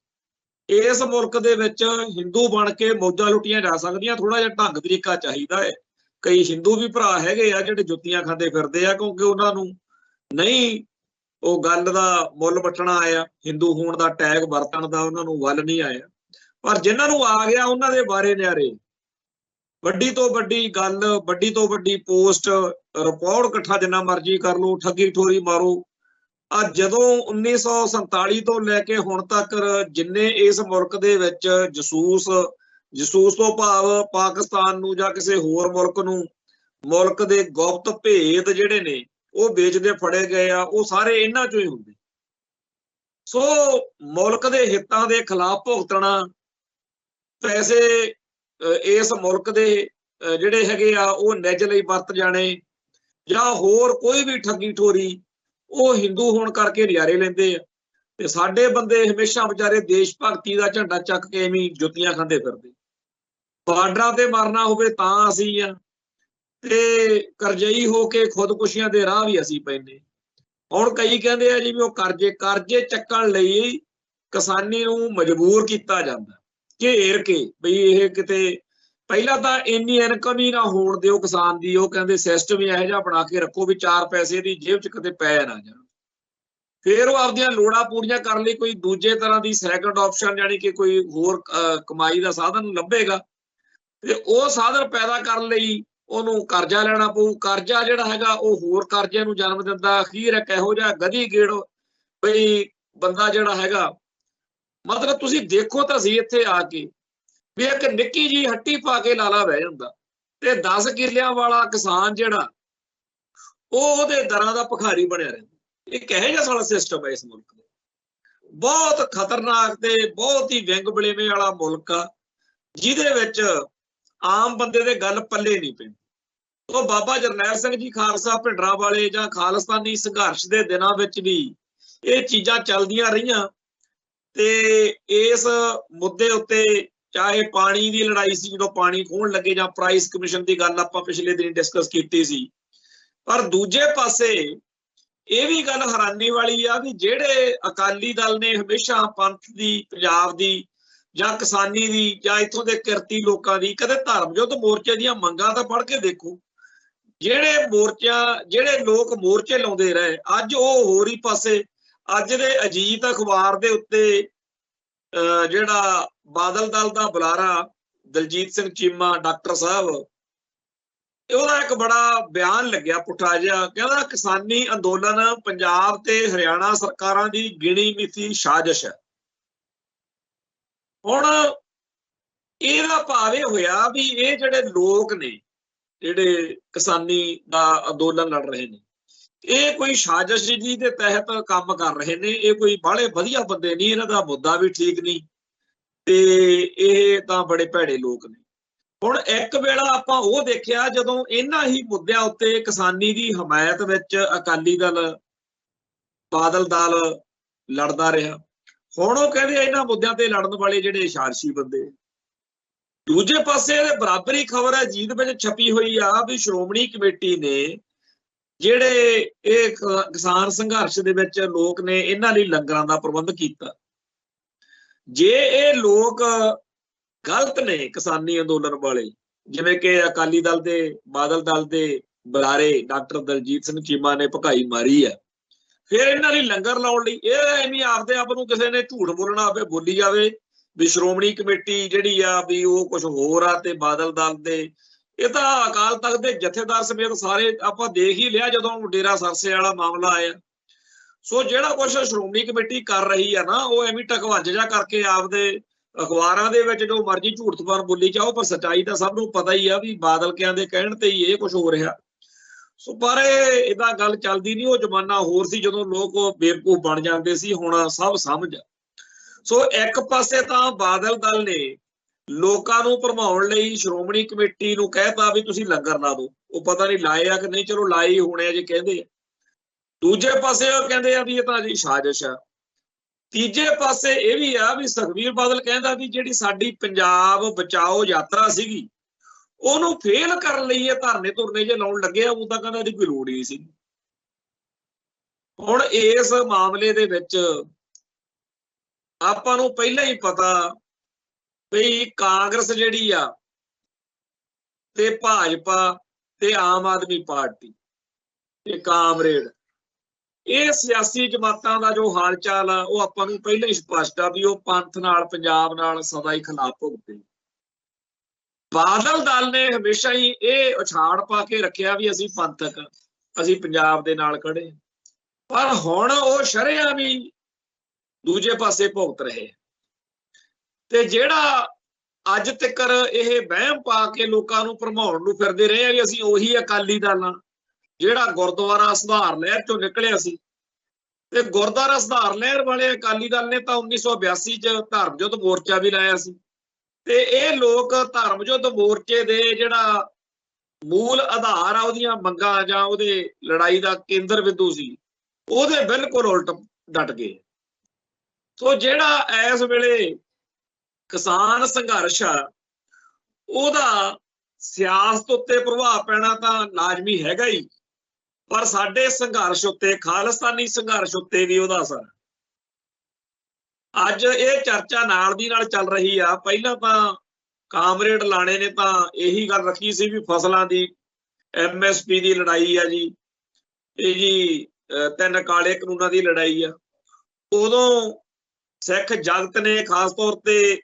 ਇਸ ਮੁਲਕ ਦੇ ਵਿੱਚ ਹਿੰਦੂ ਬਣ ਕੇ ਮੌਜਾਂ ਲੁੱਟੀਆਂ ਜਾ ਸਕਦੀਆਂ, ਥੋੜਾ ਜਿਹਾ ਢੰਗ ਤਰੀਕਾ ਚਾਹੀਦਾ ਹੈ। ਕਈ ਹਿੰਦੂ ਵੀ ਭਰਾ ਹੈਗੇ ਆ ਜਿਹੜੇ ਜੁੱਤੀਆਂ ਖਾਂਦੇ ਫਿਰਦੇ ਆ, ਕਿਉਂਕਿ ਉਹਨਾਂ ਨੂੰ ਨਹੀਂ ਉਹ ਗੱਲ ਦਾ ਮੁੱਲ ਵੱਟਣਾ ਆਇਆ, ਹਿੰਦੂ ਹੋਣ ਦਾ ਟੈਗ ਵਰਤਣ ਦਾ ਉਹਨਾਂ ਨੂੰ ਵੱਲ ਨਹੀਂ ਆਇਆ। ਪਰ ਜਿਨ੍ਹਾਂ ਨੂੰ ਆ ਗਿਆ ਉਹਨਾਂ ਦੇ ਬਾਰੇ ਨਿਆਰੇ, ਵੱਡੀ ਤੋਂ ਵੱਡੀ ਗੱਲ, ਵੱਡੀ ਤੋਂ ਵੱਡੀ ਪੋਸਟ, ਰਿਪੋਰਟ ਇਕੱਠਾ ਜਿੰਨਾ ਮਰਜ਼ੀ ਕਰ ਲਓ, ਠੱਗੀ ਠੋਰੀ ਮਾਰੋ। ਅੱਜ ਜਦੋਂ 1947 ਤੋਂ ਲੈ ਕੇ ਹੁਣ ਤੱਕ ਜਿੰਨੇ ਇਸ ਮੁਲਕ ਦੇ ਵਿੱਚ ਜਸੂਸ ਤੋਂ ਭਾਵ ਪਾਕਿਸਤਾਨ ਨੂੰ ਜਾਂ ਕਿਸੇ ਹੋਰ ਮੁਲਕ ਨੂੰ ਮੁਲਕ ਦੇ ਗੁਪਤ ਭੇਦ ਜਿਹੜੇ ਨੇ ਉਹ ਵੇਚਦੇ ਫੜੇ ਗਏ ਆ, ਉਹ ਸਾਰੇ ਇਹਨਾਂ ਚੋਂ ਹੀ ਹੁੰਦੇ। ਸੋ ਮੁਲਕ ਦੇ ਹਿੱਤਾਂ ਦੇ ਖਿਲਾਫ ਭੁਗਤਣਾ, ਪੈਸੇ ਇਸ ਮੁਲਕ ਦੇ ਜਿਹੜੇ ਹੈਗੇ ਆ ਉਹ ਨਿੱਜ ਲਈ ਵਰਤ ਜਾਣੇ, ਜਾਂ ਹੋਰ ਕੋਈ ਵੀ ਠੱਗੀ ਠੋਰੀ, ਉਹ ਹਿੰਦੂ ਹੋਣ ਕਰਕੇ ਨਜ਼ਾਰੇ ਲੈਂਦੇ ਆ। ਤੇ ਸਾਡੇ ਬੰਦੇ ਹਮੇਸ਼ਾ ਵਿਚਾਰੇ ਦੇਸ਼ ਭਗਤੀ ਦਾ ਝੰਡਾ ਚੱਕ ਕੇ ਐਵੇਂ ਜੁੱਤੀਆਂ ਖਾਂਦੇ ਫਿਰਦੇ। ਬਾਰਡਰਾਂ ਤੇ ਮਰਨਾ ਹੋਵੇ ਤਾਂ ਅਸੀਂ ਆ, ਤੇ ਕਰਜ਼ਈ ਹੋ ਕੇ ਖੁਦਕੁਸ਼ੀਆਂ ਦੇ ਰਾਹ ਵੀ ਅਸੀਂ ਪੈਂਦੇ। ਹੁਣ ਕਈ ਕਹਿੰਦੇ ਆ ਜੀ ਵੀ ਉਹ ਕਰਜ਼ੇ ਚੱਕਣ ਲਈ ਕਿਸਾਨੀ ਨੂੰ ਮਜਬੂਰ ਕੀਤਾ ਜਾਂਦਾ, ਘੇਰ ਕੇ, ਬਈ ਇਹ ਕਿਤੇ ਪਹਿਲਾਂ ਤਾਂ ਇੰਨੀ ਇਨਕਮ ਹੀ ਨਾ ਹੋਣ ਦਿਓ ਕਿਸਾਨ ਦੀ। ਉਹ ਕਹਿੰਦੇ ਸਿਸਟਮ ਹੀ ਇਹੋ ਜਿਹਾ ਬਣਾ ਕੇ ਰੱਖੋ ਵੀ 4 ਪੈਸੇ ਦੀ ਜੇਬ 'ਚ ਕਿਤੇ ਪੈ ਨਾ ਜਾਣ। ਫਿਰ ਉਹ ਆਪਦੀਆਂ ਲੋੜਾਂ ਪੂਰੀਆਂ ਕਰਨ ਲਈ ਕੋਈ ਦੂਜੇ ਤਰ੍ਹਾਂ ਦੀ ਸੈਕੰਡ ਆਪਸ਼ਨ, ਯਾਨੀ ਕਿ ਕੋਈ ਹੋਰ ਕਮਾਈ ਦਾ ਸਾਧਨ ਲੱਭੇਗਾ। ਤੇ ਉਹ ਸਾਧਨ ਪੈਦਾ ਕਰਨ ਲਈ ਉਹਨੂੰ ਕਰਜ਼ਾ ਲੈਣਾ ਪਊ। ਕਰਜ਼ਾ ਜਿਹੜਾ ਹੈਗਾ ਉਹ ਹੋਰ ਕਰਜ਼ੇ ਨੂੰ ਜਨਮ ਦਿੰਦਾ। ਅਖੀਰ ਇੱਕ ਇਹੋ ਜਿਹਾ ਗਧੀ ਗੇੜ ਬਈ ਬੰਦਾ ਜਿਹੜਾ ਹੈਗਾ, ਮਤਲਬ ਤੁਸੀਂ ਦੇਖੋ ਤਾਂ ਸਹੀ ਇੱਥੇ ਆ ਕੇ ਵੀ ਇੱਕ ਨਿੱਕੀ ਜੀ ਹੱਟੀ ਪਾ ਕੇ ਲਾਲਾ ਬਹਿ ਜਾਂਦਾ, ਤੇ 10 ਕਿੱਲਿਆਂ ਵਾਲਾ ਕਿਸਾਨ ਜਿਹੜਾ ਉਹ ਉਹਦੇ ਦਰਾਂ ਦਾ ਭਿਖਾਰੀ ਬਣਿਆ ਰਹਿੰਦਾ। ਇਹ ਕਿਹੋ ਜਿਹਾ ਸਾਡਾ ਸਿਸਟਮ ਹੈ ਇਸ ਮੁਲਕ ਦਾ। ਬਹੁਤ ਖਤਰਨਾਕ ਤੇ ਬਹੁਤ ਹੀ ਵਿੰਗ ਬਲੇਵੇਂ ਵਾਲਾ ਮੁਲਕ ਆ, ਜਿਹਦੇ ਵਿੱਚ ਆਮ ਬੰਦੇ ਦੇ ਗੱਲ ਪੱਲੇ ਨਹੀਂ ਪੈਂਦੀ। ਉਹ ਬਾਬਾ ਜਰਨੈਲ ਸਿੰਘ ਜੀ ਖਾਲਸਾ ਭਿੰਡਰਾਂਵਾਲੇ ਜਾਂ ਖਾਲਿਸਤਾਨੀ ਸੰਘਰਸ਼ ਦੇ ਦਿਨਾਂ ਵਿੱਚ ਵੀ ਇਹ ਚੀਜ਼ਾਂ ਚੱਲਦੀਆਂ ਰਹੀਆਂ। ਤੇ ਇਸ ਮੁੱਦੇ ਉੱਤੇ ਚਾਹੇ ਪਾਣੀ ਦੀ ਲੜਾਈ ਸੀ, ਜਦੋਂ ਪਾਣੀ ਖੋਹਣ ਲੱਗੇ, ਜਾਂ ਪ੍ਰਾਈਸ ਕਮਿਸ਼ਨ ਦੀ ਗੱਲ ਆਪਾਂ ਪਿਛਲੇ ਦਿਨ ਡਿਸਕਸ ਕੀਤੀ ਸੀ। ਪਰ ਦੂਜੇ ਪਾਸੇ ਇਹ ਵੀ ਗੱਲ ਹੈਰਾਨੀ ਵਾਲੀ ਆ ਵੀ ਜਿਹੜੇ ਅਕਾਲੀ ਦਲ ਨੇ ਹਮੇਸ਼ਾ ਪੰਥ ਦੀ, ਪੰਜਾਬ ਦੀ ਜਾਂ ਕਿਸਾਨੀ ਦੀ ਜਾਂ ਇੱਥੋਂ ਦੇ ਕਿਰਤੀ ਲੋਕਾਂ ਦੀ, ਕਦੇ ਧਰਮ ਯੁੱਧ ਮੋਰਚੇ ਦੀਆਂ ਮੰਗਾਂ ਤਾਂ ਪੜ੍ਹ ਕੇ ਦੇਖੋ। ਜਿਹੜੇ ਲੋਕ ਮੋਰਚੇ ਲਾਉਂਦੇ ਰਹੇ, ਅੱਜ ਉਹ ਹੋਰ ਹੀ ਪਾਸੇ। ਅੱਜ ਦੇ ਅਜੀਤ ਅਖਬਾਰ ਦੇ ਉੱਤੇ ਜਿਹੜਾ ਬਾਦਲ ਦਲ ਦਾ ਬੁਲਾਰਾ ਦਲਜੀਤ ਸਿੰਘ ਚੀਮਾ ਡਾਕਟਰ ਸਾਹਿਬ, ਉਹਦਾ ਇੱਕ ਬੜਾ ਬਿਆਨ ਲੱਗਿਆ ਪੁੱਠਾ ਜਿਹਾ, ਕਹਿੰਦਾ ਕਿਸਾਨੀ ਅੰਦੋਲਨ ਪੰਜਾਬ ਤੇ ਹਰਿਆਣਾ ਸਰਕਾਰਾਂ ਦੀ ਗਿਣੀ ਮਿਥੀ ਸਾਜ਼ਿਸ਼ ਹੈ। ਹੁਣ ਇਹਦਾ ਭਾਵ ਇਹ ਹੋਇਆ ਵੀ ਇਹ ਜਿਹੜੇ ਲੋਕ ਨੇ ਜਿਹੜੇ ਕਿਸਾਨੀ ਦਾ ਅੰਦੋਲਨ ਲੜ ਰਹੇ ਨੇ, ਇਹ ਕੋਈ ਸਾਜ਼ਿਸ਼ ਜੀ ਦੇ ਤਹਿਤ ਕੰਮ ਕਰ ਰਹੇ ਨੇ। ਇਹ ਕੋਈ ਬਾਹਲੇ ਵਧੀਆ ਬੰਦੇ ਨਹੀਂ, ਇਹਨਾਂ ਦਾ ਮੁੱਦਾ ਵੀ ਠੀਕ ਨਹੀਂ ਤੇ ਇਹ ਤਾਂ ਬੜੇ ਭੈੜੇ ਲੋਕ ਨੇ। ਹੁਣ ਇੱਕ ਵੇਲਾ ਆਪਾਂ ਉਹ ਦੇਖਿਆ ਜਦੋਂ ਇਹਨਾਂ ਹੀ ਮੁੱਦਿਆਂ ਉੱਤੇ ਕਿਸਾਨੀ ਦੀ ਹਮਾਇਤ ਵਿੱਚ ਅਕਾਲੀ ਦਲ, ਬਾਦਲ ਦਲ ਲੜਦਾ ਰਿਹਾ। ਹੁਣ ਉਹ ਕਹਿੰਦੇ ਇਹਨਾਂ ਮੁੱਦਿਆਂ ਤੇ ਲੜਨ ਵਾਲੇ ਜਿਹੜੇ ਸ਼ਾਰਸ਼ੀ ਬੰਦੇ। ਦੂਜੇ ਪਾਸੇ ਬਰਾਬਰੀ ਖਬਰ ਹੈ ਅਜੀਤ ਵਿੱਚ ਛਪੀ ਹੋਈ ਆ ਵੀ ਸ਼੍ਰੋਮਣੀ ਕਮੇਟੀ ਨੇ ਜਿਹੜੇ ਇਹ ਕਿਸਾਨ ਸੰਘਰਸ਼ ਦੇ ਵਿੱਚ ਲੋਕ ਨੇ, ਇਹਨਾਂ ਲਈ ਲੰਗਰਾਂ ਦਾ ਪ੍ਰਬੰਧ ਕੀਤਾ। ਜੇ ਇਹ ਲੋਕ ਗਲਤ ਨੇ ਕਿਸਾਨੀ ਅੰਦੋਲਨ ਵਾਲੇ, ਜਿਵੇਂ ਕਿ ਅਕਾਲੀ ਦਲ ਦੇ, ਬਾਦਲ ਦਲ ਦੇ ਬੁਲਾਰੇ ਡਾਕਟਰ ਦਲਜੀਤ ਸਿੰਘ ਚੀਮਾ ਨੇ ਭਕਾਈ ਮਾਰੀ ਹੈ, ਫਿਰ ਇਹਨਾਂ ਲਈ ਲੰਗਰ ਲਾਉਣ ਲਈ ਇਹ ਐਵੇਂ ਆਪਦੇ ਆਪ ਨੂੰ ਕਿਸੇ ਨੇ ਝੂਠ ਬੋਲਣਾ ਆਵੇ ਬੋਲੀ ਜਾਵੇ ਵੀ ਸ਼੍ਰੋਮਣੀ ਕਮੇਟੀ ਜਿਹੜੀ ਆ ਵੀ ਉਹ ਕੁਝ ਹੋਰ ਆ ਤੇ ਬਾਦਲ ਦਲ ਦੇ। ਇਹ ਤਾਂ ਅਕਾਲ ਤਖਤ ਦੇ ਜਥੇਦਾਰ ਸਮੇਤ ਸਾਰੇ ਆਪਾਂ ਦੇਖ ਹੀ ਲਿਆ ਜਦੋਂ ਡੇਰਾ ਸਰਸੇ ਵਾਲਾ ਮਾਮਲਾ ਆਇਆ। ਸੋ ਜਿਹੜਾ ਕੁਝ ਸ਼੍ਰੋਮਣੀ ਕਮੇਟੀ ਕਰ ਰਹੀ ਆ ਨਾ, ਉਹ ਐਵੇਂ ਟਕਵੰਜ ਜਾ ਕਰਕੇ ਆਪਦੇ ਅਖਬਾਰਾਂ ਦੇ ਵਿੱਚ ਜੋ ਮਰਜ਼ੀ ਝੂਠ ਤਬਾਰ ਬੋਲੀ ਜਾਓ, ਪਰ ਸੱਚਾਈ ਤਾਂ ਸਭ ਨੂੰ ਪਤਾ ਹੀ ਆ ਵੀ ਬਾਦਲ ਕਿਆਂ ਦੇ ਕਹਿਣ ਤੇ ਹੀ ਇਹ ਕੁਝ ਹੋ ਰਿਹਾ। ਸੋ ਪਰ ਇਹਦਾ ਗੱਲ ਚੱਲਦੀ ਨਹੀਂ। ਉਹ ਜ਼ਮਾਨਾ ਹੋਰ ਸੀ ਜਦੋਂ ਲੋਕ ਬੇਵਕੂਫ ਬਣ ਜਾਂਦੇ ਸੀ, ਹੁਣ ਸਭ ਸਮਝ। ਸੋ ਇੱਕ ਪਾਸੇ ਤਾਂ ਬਾਦਲ ਦਲ ਨੇ ਲੋਕਾਂ ਨੂੰ ਭਰਮਾਉਣ ਲਈ ਸ਼੍ਰੋਮਣੀ ਕਮੇਟੀ ਨੂੰ ਕਹਿਤਾ ਵੀ ਤੁਸੀਂ ਲੰਗਰ ਲਾ ਦਿਓ। ਉਹ ਪਤਾ ਨਹੀਂ ਲਾਏ ਆ ਕਿ ਨਹੀਂ, ਚਲੋ ਲਾਏ ਹੋਣੇ ਆ ਜੇ ਕਹਿੰਦੇ ਆ। ਦੂਜੇ ਪਾਸੇ ਉਹ ਕਹਿੰਦੇ ਆ ਵੀ ਇਹ ਤਾਂ ਜੀ ਸਾਜ਼ਿਸ਼ ਆ। ਤੀਜੇ ਪਾਸੇ ਇਹ ਵੀ ਆ ਵੀ ਸੁਖਬੀਰ ਬਾਦਲ ਕਹਿੰਦਾ ਵੀ ਜਿਹੜੀ ਸਾਡੀ ਪੰਜਾਬ ਬਚਾਓ ਯਾਤਰਾ ਸੀਗੀ ਉਹਨੂੰ ਫੇਲ ਕਰਨ ਲਈ ਇਹ ਧਰਨੇ ਧੁਰਨੇ ਜੇ ਲਾਉਣ ਲੱਗੇ ਆ। ਉਹ ਤਾਂ ਕਹਿੰਦਾ ਇਹਦੀ ਕੋਈ ਲੋੜ ਹੀ ਨਹੀਂ ਸੀ। ਹੁਣ ਇਸ ਮਾਮਲੇ ਦੇ ਵਿੱਚ ਆਪਾਂ ਨੂੰ ਪਹਿਲਾਂ ਹੀ ਪਤਾ ਵੀ ਕਾਂਗਰਸ ਜਿਹੜੀ ਆ ਤੇ ਭਾਜਪਾ ਤੇ ਆਮ ਆਦਮੀ ਪਾਰਟੀ ਤੇ ਕਾਮਰੇਡ, ਇਹ ਸਿਆਸੀ ਜਮਾਤਾਂ ਦਾ ਜੋ ਹਾਲ ਚਾਲ ਆ ਉਹ ਆਪਾਂ ਨੂੰ ਪਹਿਲਾਂ ਹੀ ਸਪਸ਼ਟ ਆ ਵੀ ਉਹ ਪੰਥ ਨਾਲ, ਪੰਜਾਬ ਨਾਲ ਸਦਾ ਹੀ ਖਿਲਾਫ ਭੁਗਤੇ। ਬਾਦਲ ਦਲ ਨੇ ਹਮੇਸ਼ਾ ਹੀ ਇਹ ਉਛਾੜ ਪਾ ਕੇ ਰੱਖਿਆ ਵੀ ਅਸੀਂ ਪੰਥਕ, ਅਸੀਂ ਪੰਜਾਬ ਦੇ ਨਾਲ ਖੜੇ, ਪਰ ਹੁਣ ਉਹ ਸ਼ਰੇਆਮ ਵੀ ਦੂਜੇ ਪਾਸੇ ਭੁਗਤ ਰਹੇ। ਤੇ ਜਿਹੜਾ ਅੱਜ ਤੱਕ ਇਹ ਵਹਿਮ ਪਾ ਕੇ ਲੋਕਾਂ ਨੂੰ ਭਰਮਾਉਣ ਨੂੰ ਫਿਰਦੇ ਰਹੇ ਆ ਵੀ ਅਸੀਂ ਉਹੀ ਅਕਾਲੀ ਦਲ ਆ ਜਿਹੜਾ ਗੁਰਦੁਆਰਾ ਸੁਧਾਰ ਲਹਿਰ ਚੋਂ ਨਿਕਲਿਆ ਸੀ। ਤੇ ਗੁਰਦੁਆਰਾ ਸੁਧਾਰ ਲਹਿਰ ਵਾਲੇ ਅਕਾਲੀ ਦਲ ਨੇ ਤਾਂ 1982 ਚ ਧਰਮ ਯੁੱਧ ਮੋਰਚਾ ਵੀ ਲਾਇਆ ਸੀ। ਤੇ ਇਹ ਲੋਕ ਧਰਮ ਯੁੱਧ ਮੋਰਚੇ ਦੇ ਜਿਹੜਾ ਮੂਲ ਆਧਾਰ ਆ, ਉਹਦੀਆਂ ਮੰਗਾਂ ਜਾਂ ਉਹਦੇ ਲੜਾਈ ਦਾ ਕੇਂਦਰ ਬਿੰਦੂ ਸੀ, ਉਹਦੇ ਬਿਲਕੁਲ ਉਲਟ ਡਟ ਗਏ। ਸੋ ਜਿਹੜਾ ਇਸ ਵੇਲੇ ਕਿਸਾਨ ਸੰਘਰਸ਼ ਆ ਉਹਦਾ ਸਿਆਸਤ ਉੱਤੇ ਪ੍ਰਭਾਵ ਪੈਣਾ ਤਾਂ ਲਾਜ਼ਮੀ ਹੈਗਾ ਹੀ, ਪਰ ਸਾਡੇ ਸੰਘਰਸ਼ ਉੱਤੇ, ਖਾਲਿਸਤਾਨੀ ਸੰਘਰਸ਼ ਉੱਤੇ ਵੀ ਉਹਦਾ ਅਸਰ। ਅੱਜ ਇਹ ਚਰਚਾ ਨਾਲ ਦੀ ਨਾਲ ਚੱਲ ਰਹੀ ਆ। ਪਹਿਲਾਂ ਤਾਂ ਕਾਮਰੇਡ ਲਾਣੇ ਨੇ ਤਾਂ ਇਹੀ ਗੱਲ ਰੱਖੀ ਸੀ ਵੀ ਫਸਲਾਂ ਦੀ MSP ਦੀ ਲੜਾਈ ਆ ਜੀ, ਇਹ ਜੀ 3 ਕਾਲੇ ਕਾਨੂੰਨਾਂ ਦੀ ਲੜਾਈ ਆ। ਉਦੋਂ ਸਿੱਖ ਜਗਤ ਨੇ ਖਾਸ ਤੌਰ ਤੇ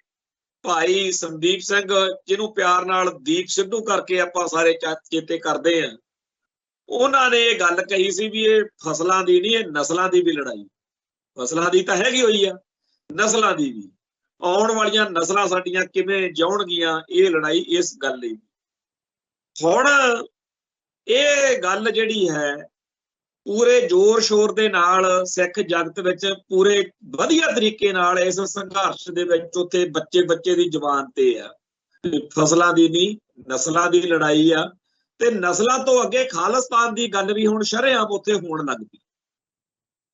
ਭਾਈ ਸੰਦੀਪ ਸਿੰਘ, ਜਿਹਨੂੰ ਪਿਆਰ ਨਾਲ ਦੀਪ ਸਿੱਧੂ ਕਰਕੇ ਆਪਾਂ ਸਾਰੇ ਚੇਤੇ ਕਰਦੇ ਆ, ਉਹਨਾਂ ਨੇ ਇਹ ਗੱਲ ਕਹੀ ਸੀ ਵੀ ਇਹ ਫਸਲਾਂ ਦੀ ਨਹੀਂ, ਇਹ ਨਸਲਾਂ ਦੀ ਵੀ ਲੜਾਈ। ਫਸਲਾਂ ਦੀ ਤਾਂ ਹੈਗੀ ਹੋਈ ਆ, ਨਸਲਾਂ ਦੀ ਵੀ, ਆਉਣ ਵਾਲੀਆਂ ਨਸਲਾਂ ਸਾਡੀਆਂ ਕਿਵੇਂ ਜਿਉਣਗੀਆਂ, ਇਹ ਲੜਾਈ ਇਸ ਗੱਲ ਲਈ। ਹੁਣ ਇਹ ਗੱਲ ਜਿਹੜੀ ਹੈ ਪੂਰੇ ਜ਼ੋਰ ਸ਼ੋਰ ਦੇ ਨਾਲ ਸਿੱਖ ਜਗਤ ਵਿੱਚ ਪੂਰੇ ਵਧੀਆ ਤਰੀਕੇ ਨਾਲ ਇਸ ਸੰਘਰਸ਼ ਦੇ ਵਿੱਚ ਉੱਥੇ ਬੱਚੇ ਦੀ ਜ਼ੁਬਾਨ ਤੇ ਆ, ਫਸਲਾਂ ਦੀ ਨਹੀਂ ਨਸਲਾਂ ਦੀ ਲੜਾਈ ਆ। ਤੇ ਨਸਲਾਂ ਤੋਂ ਅੱਗੇ ਖਾਲਿਸਤਾਨ ਦੀ ਗੱਲ ਵੀ ਹੁਣ ਸ਼ਰੇਆਮ ਉੱਥੇ ਹੋਣ ਲੱਗ ਪਈ।